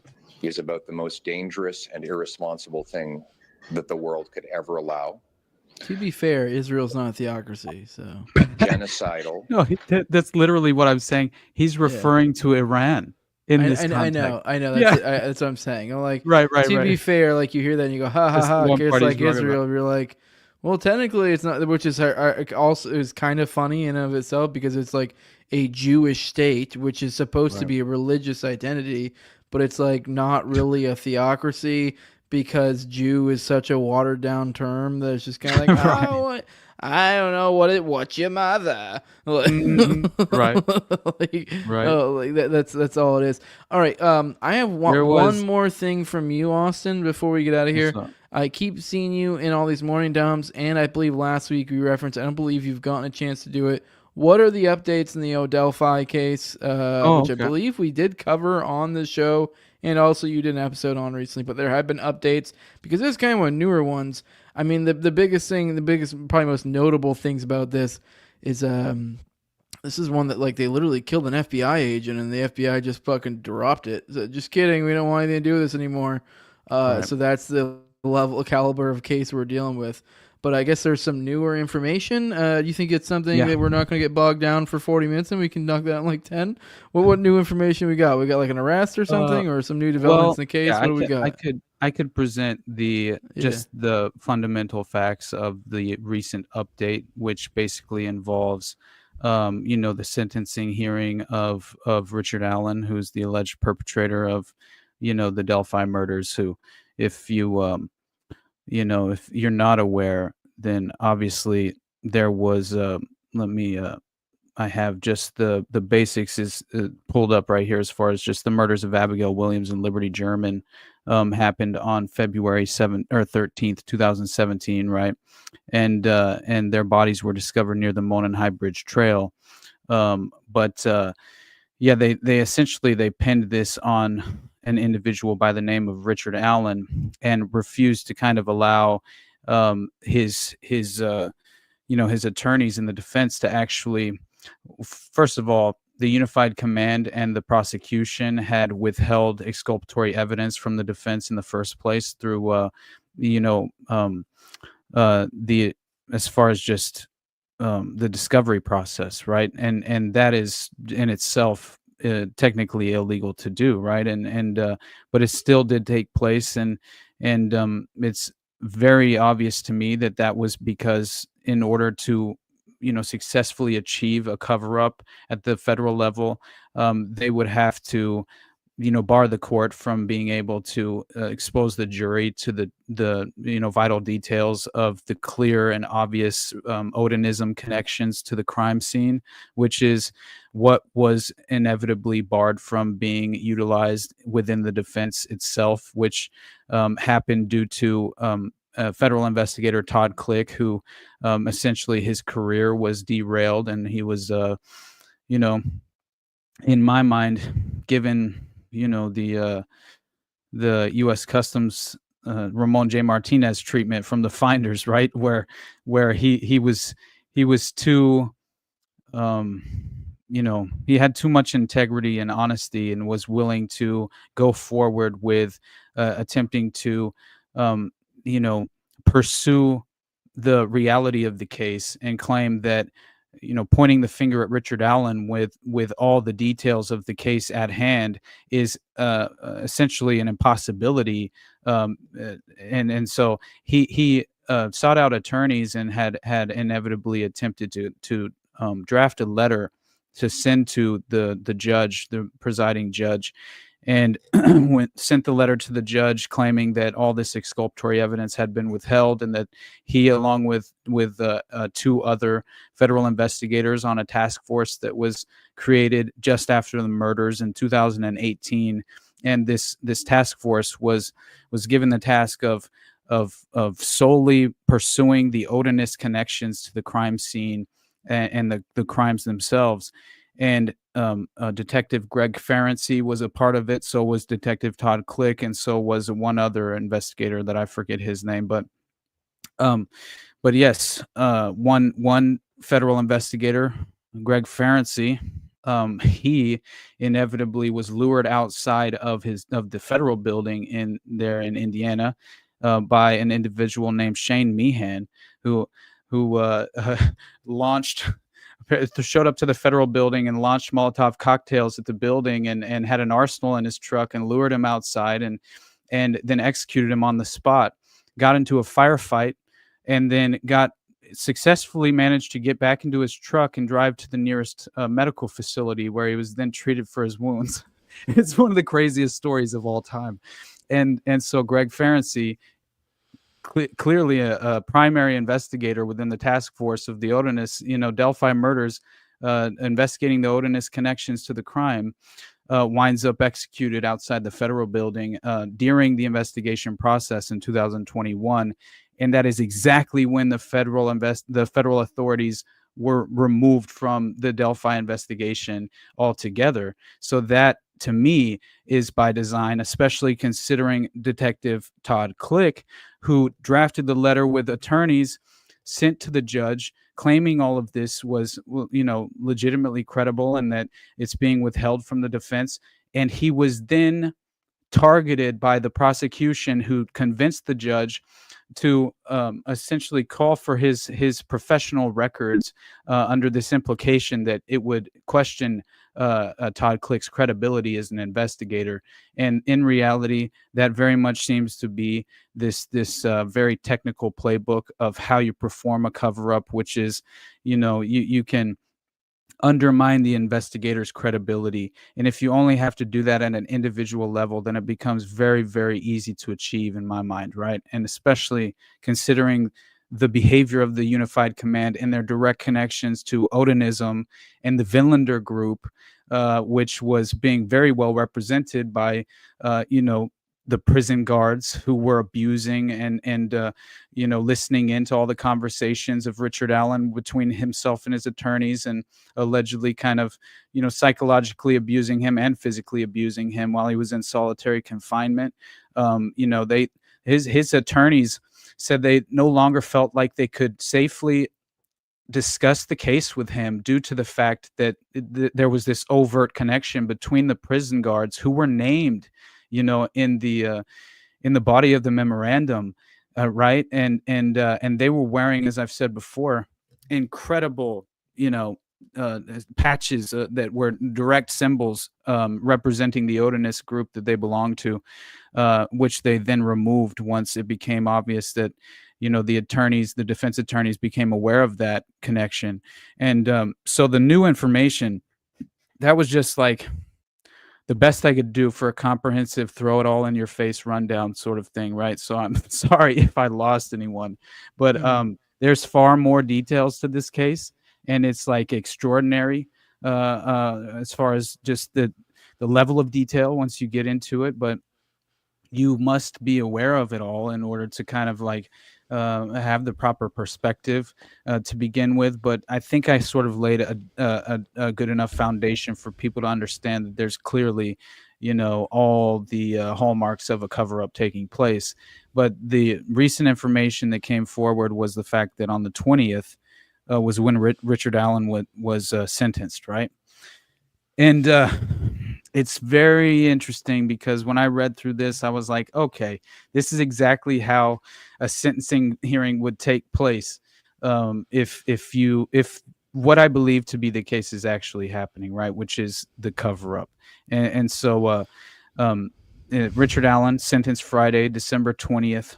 is about the most dangerous and irresponsible thing that the world could ever allow. To be fair, Israel's not a theocracy, so genocidal. No, that's literally what I'm saying. He's referring to Iran in this context. I know. That's what I'm saying. I'm like, right. To be fair, like, you hear that and you go, ha ha ha, it's like Israel. You're like, Well, technically, it's not, which is also is kind of funny in and of itself because it's like a Jewish state, which is supposed to Right. be a religious identity, but it's like not really a theocracy because Jew is such a watered down term that it's just kind of like, Right. oh, I don't know what's your mother, like, Right. like, Right. oh, like that's all it is. All right, I have There one was more thing from you, Austin, before we get out of What's here. up? I keep seeing you in all these morning dumps, and I believe last week we referenced, I don't believe you've gotten a chance to do it. What are the updates in the Odelphi case, which I Okay. believe we did cover on the show, and also you did an episode on recently, but there have been updates, because this is kind of one of newer ones. I mean, the biggest thing, probably most notable things about this is, this is one that, like, they literally killed an FBI agent, and the FBI just fucking dropped it. So, just kidding, we don't want anything to do with this anymore. Right. So that's the caliber of case we're dealing with. But I guess there's some newer information. Do you think it's something Yeah. that we're not going to get bogged down for 40 minutes and we can knock that out in like 10? What new information we got? We got like an arrest or something, or some new developments in the case? Yeah, What do we got? I could present just the fundamental facts of the recent update, which basically involves, the sentencing hearing of Richard Allen, who's the alleged perpetrator of, the Delphi murders. Who, if you if you're not aware, then obviously there was. I have just the basics is pulled up right here as far as just the murders of Abigail Williams and Liberty German happened on February 7th or 13th, 2017, right? And their bodies were discovered near the Monon High Bridge Trail. Yeah, they essentially they pinned this on an individual by the name of Richard Allen and refused to kind of allow his attorneys in the defense to actually, first of all, the Unified Command and the prosecution had withheld exculpatory evidence from the defense in the first place through the as far as just the discovery process, right? And that is in itself technically illegal to do, right? But it still did take place, and it's very obvious to me that that was because in order to successfully achieve a cover-up at the federal level, they would have to bar the court from being able to expose the jury to the vital details of the clear and obvious Odinism connections to the crime scene, which is what was inevitably barred from being utilized within the defense itself, which happened due to federal investigator Todd Click, who essentially his career was derailed, and he was in my mind, given the U.S. Customs Ramon J. Martinez treatment from the finders, right, where he was too he had too much integrity and honesty and was willing to go forward with attempting to pursue the reality of the case and claim that pointing the finger at Richard Allen with all the details of the case at hand is essentially an impossibility, and so he sought out attorneys and had inevitably attempted to draft a letter to send to the judge, the presiding judge, and sent the letter to the judge claiming that all this exculpatory evidence had been withheld, and that he, along with two other federal investigators on a task force that was created just after the murders in 2018, and this task force was given the task of solely pursuing the Odinist connections to the crime scene and the crimes themselves. And Detective Greg Ferenczi was a part of it. So was Detective Todd Click, and so was one other investigator that I forget his name. But yes, one federal investigator, Greg Ferenczi, he inevitably was lured outside of the federal building in Indiana by an individual named Shane Meehan, who showed up to the federal building and launched Molotov cocktails at the building and had an arsenal in his truck and lured him outside and then executed him on the spot, got into a firefight, and then successfully managed to get back into his truck and drive to the nearest medical facility, where he was then treated for his wounds. It's one of the craziest stories of all time. And so Greg Ferenczi, clearly a primary investigator within the task force of the Odinist, Delphi murders, investigating the Odinist connections to the crime, winds up executed outside the federal building during the investigation process in 2021. And that is exactly when the federal authorities were removed from the Delphi investigation altogether. So that, to me, is by design, especially considering Detective Todd Click, who drafted the letter with attorneys sent to the judge claiming all of this was, legitimately credible and that it's being withheld from the defense. And he was then targeted by the prosecution, who convinced the judge to essentially call for his professional records under this implication that it would question Todd Click's credibility as an investigator. And in reality, that very much seems to be this very technical playbook of how you perform a cover-up, which is, you can undermine the investigator's credibility. And if you only have to do that at an individual level, then it becomes very, very easy to achieve, in my mind, right? And especially considering the behavior of the Unified Command and their direct connections to Odinism and the Vinlander group, which was being very well represented by, the prison guards who were abusing and listening into all the conversations of Richard Allen between himself and his attorneys, and allegedly kind of, psychologically abusing him and physically abusing him while he was in solitary confinement. His attorneys said they no longer felt like they could safely discuss the case with him due to the fact that there was this overt connection between the prison guards, who were named in the body of the memorandum, right? And they were wearing, as I've said before, incredible, patches that were direct symbols representing the Odinist group that they belonged to, which they then removed once it became obvious that, the defense attorneys became aware of that connection. And so the new information, that was just like the best I could do for a comprehensive, throw it all in your face rundown sort of thing, right? So I'm sorry if I lost anyone, but there's far more details to this case, and it's like extraordinary as far as just the level of detail once you get into it. But you must be aware of it all in order to kind of like have the proper perspective to begin with. But I think I sort of laid a good enough foundation for people to understand that there's clearly, all the hallmarks of a cover-up taking place. But the recent information that came forward was the fact that on the 20th was when Richard Allen was sentenced, right? And it's very interesting because when I read through this, I was like, okay, this is exactly how a sentencing hearing would take place if what I believe to be the case is actually happening, right? Which is the cover-up. And so Richard Allen sentenced Friday, December 20th,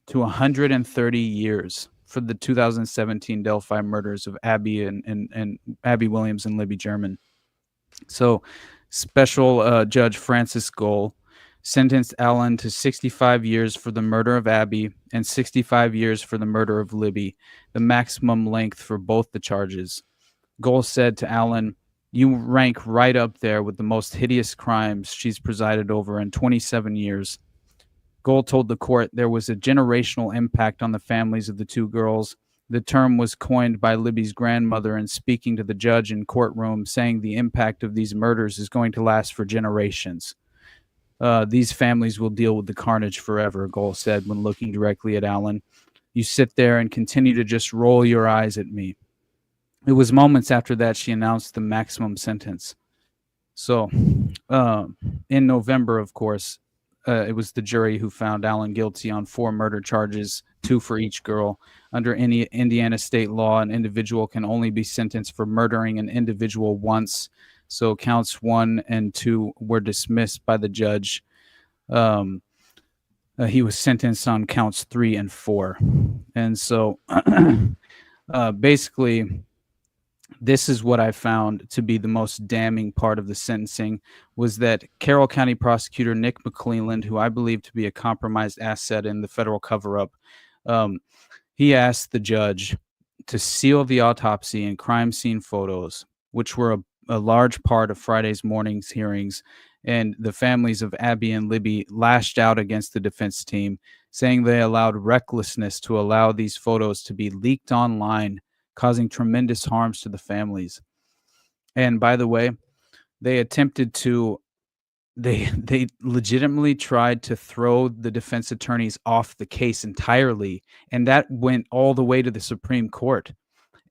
to 130 years for the 2017 Delphi murders of Abby and Abby Williams and Libby German. So Special Judge Francis Gohl sentenced Allen to 65 years for the murder of Abby and 65 years for the murder of Libby, the maximum length for both the charges. Gohl said to Allen, "You rank right up there with the most hideous crimes she's presided over in 27 years." Gohl told the court there was a generational impact on the families of the two girls. The term was coined by Libby's grandmother in speaking to the judge in courtroom, saying the impact of these murders is going to last for generations. These families will deal with the carnage forever, Gohl said when looking directly at Allen. You sit there and continue to just roll your eyes at me. It was moments after that she announced the maximum sentence. So in November, of course, it was the jury who found Allen guilty on 4 murder charges, 2 for each girl. Under any Indiana state law, an individual can only be sentenced for murdering an individual once. So counts 1 and 2 were dismissed by the judge. he was sentenced on counts 3 and 4. And so basically, this is what I found to be the most damning part of the sentencing, was that Carroll County prosecutor Nick McClelland, who I believe to be a compromised asset in the federal cover-up, he asked the judge to seal the autopsy and crime scene photos, which were a large part of Friday's morning's hearings. And the families of Abby and Libby lashed out against the defense team, saying they allowed recklessness to allow these photos to be leaked online, causing tremendous harms to the families. And by the way, they attempted to, they legitimately tried to throw the defense attorneys off the case entirely, and that went all the way to the Supreme Court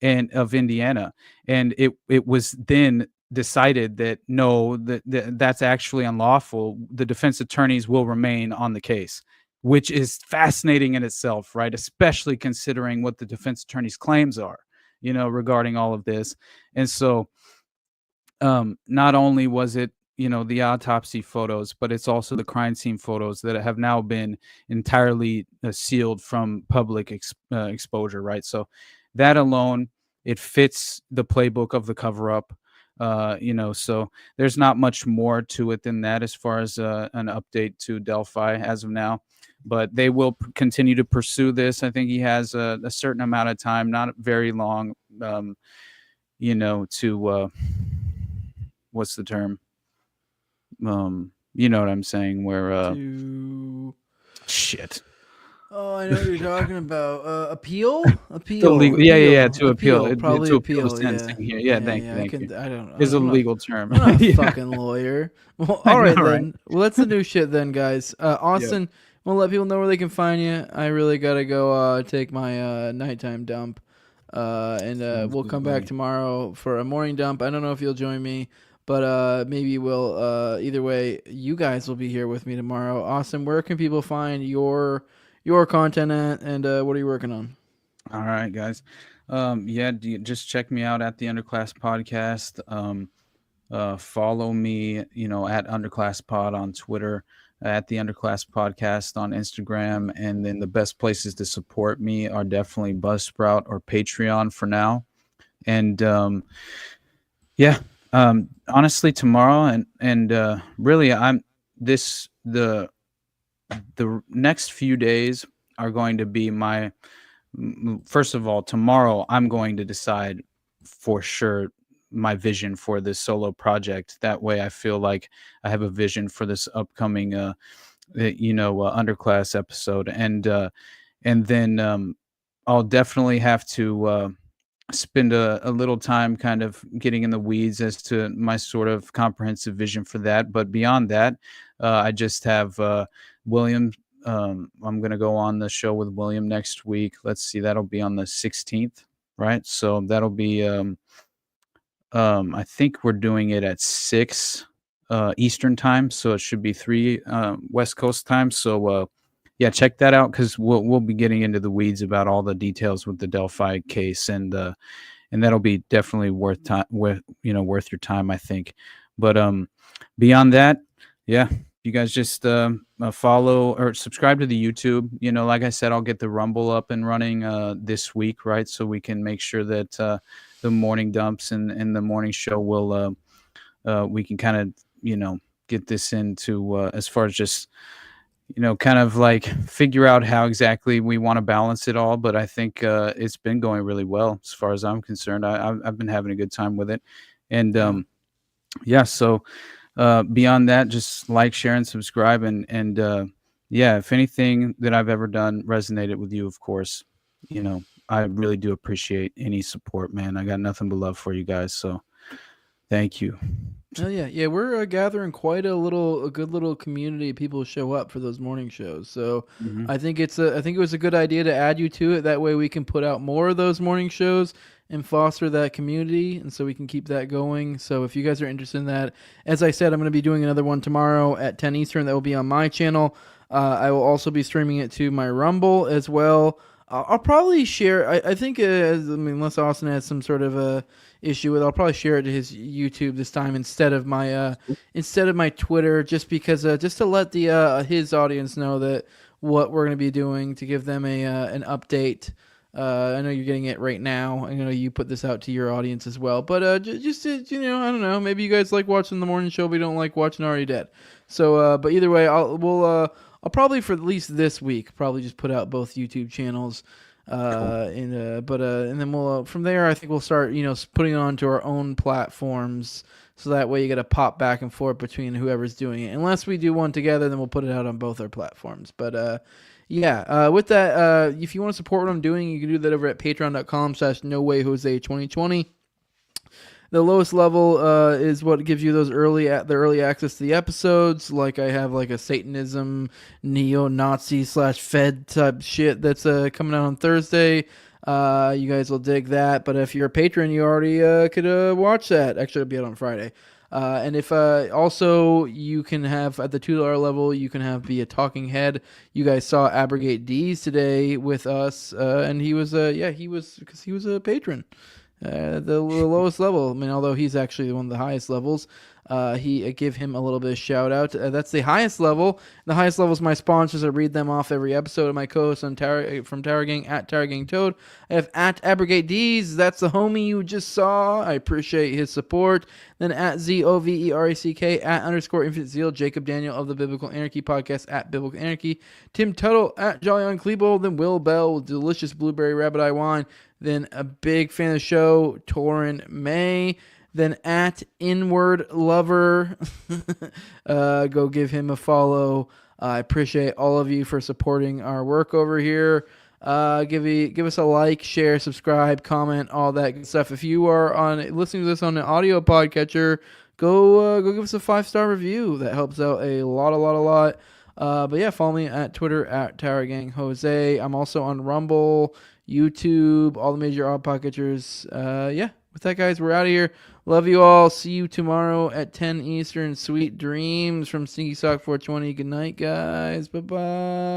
of Indiana. And it was then decided that no, that's actually unlawful. The defense attorneys will remain on the case, which is fascinating in itself, right? Especially considering what the defense attorney's claims are, regarding all of this. And so not only was it, the autopsy photos, but it's also the crime scene photos that have now been entirely sealed from public exposure, right? So that alone, it fits the playbook of the cover-up. So there's not much more to it than that as far as an update to Delphi as of now, but they will continue to pursue this. I think he has a certain amount of time, not very long, to what's the term? You know what I'm saying? Where shit. Oh, I know what you're talking about. Appeal? To appeal. Probably to appeal. the sentencing here. Yeah, thank you. I don't know. Is a legal term. I'm not a fucking lawyer. Well, all right, then. Right? Well, that's the new shit then, guys. Austin, we'll let people know where they can find you. I really got to go take my nighttime dump. And we'll come back tomorrow for a morning dump. I don't know if you'll join me, but maybe we'll. Either way, you guys will be here with me tomorrow. Austin, where can people find your content at, and what are you working on? All right, guys. Just check me out at the Underclass Podcast. Follow me, at Underclass Pod on Twitter, at the Underclass Podcast on Instagram, and then the best places to support me are definitely Buzzsprout or Patreon for now. And honestly, tomorrow and really, the next few days are going to be first of all, tomorrow I'm going to decide for sure my vision for this solo project. That way I feel like I have a vision for this upcoming, Underclass episode. And then I'll definitely have to spend a little time kind of getting in the weeds as to my sort of comprehensive vision for that. But beyond that, I just have William. I'm going to go on the show with William next week. Let's see, that'll be on the 16th, right? So that'll be, I think we're doing it at 6 Eastern time. So it should be 3 West Coast time. So check that out, because we'll be getting into the weeds about all the details with the Delphi case, and that'll be definitely worth your time, I think. But beyond that, you guys just follow or subscribe to the YouTube. Like I said, I'll get the Rumble up and running this week, right? So we can make sure that the morning dumps and the morning show will we can kind of get this into as far as just kind of like figure out how exactly we want to balance it all. But I think it's been going really well as far as I'm concerned. I've been having a good time with it, and so. Beyond that, just like, share, and subscribe. And if anything that I've ever done resonated with you, of course, I really do appreciate any support, man. I got nothing but love for you guys. So thank you. Oh yeah. We're gathering quite a good little community of people who show up for those morning shows. So I think it was a good idea to add you to it. That way we can put out more of those morning shows and foster that community, and so we can keep that going. So if you guys are interested in that, as I said, I'm going to be doing another one tomorrow at 10 Eastern. That will be on my channel. I will also be streaming it to my Rumble as well. I'll probably share. I think, unless Austin has some sort of issue with it, I'll probably share it to his YouTube this time instead of my Twitter, just because just to let his audience know that what we're going to be doing to give them an update. I know you're getting it right now. I know you put this out to your audience as well. But just I don't know. Maybe you guys like watching the morning show, but you don't like watching Already Dead. So, but either way, I'll probably for at least this week probably just put out both YouTube channels. And then we'll from there I think we'll start putting it onto our own platforms, so that way you got to pop back and forth between whoever's doing it. Unless we do one together, then we'll put it out on both our platforms. But with that, if you want to support what I'm doing, you can do that over at patreon.com/nowayjose2020. The lowest level is what gives you those early access to the episodes. Like I have like a Satanism, neo-Nazi / Fed type shit that's coming out on Thursday. You guys will dig that. But if you're a patron, you already could watch that. Actually, it'll be out on Friday. And if also you can have at the $2 level, you can be a talking head. You guys saw Abrogate D's today with us, and he was because he was a patron. The lowest level. I mean, although he's actually one of the highest levels, I give him a little bit of shout out. That's the highest level. The highest level is my sponsors. I read them off every episode of my co-host from Tower Gang at Tower Gang Toad. I have at Abrogate D's. That's the homie you just saw. I appreciate his support. Then at ZOVERACK at _Infinite Zeal. Jacob Daniel of the Biblical Anarchy podcast at Biblical Anarchy. Tim Tuttle at Jolly on Klebo. Then Will Bell with Delicious Blueberry Rabbit Eye Wine. Then a big fan of the show, Torin May. Then at Inward Lover, go give him a follow. I appreciate all of you for supporting our work over here. Give us a like, share, subscribe, comment, all that good stuff. If you are listening to this on an audio podcatcher, go give us a 5-star review. That helps out a lot. But yeah, follow me at Twitter at Tower Gang Jose. I'm also on Rumble, YouTube, all the major odd podcatchers. With that, guys, we're out of here. Love you all. See you tomorrow at 10 Eastern. Sweet dreams from Sneaky Sock 420. Good night, guys. Bye-bye.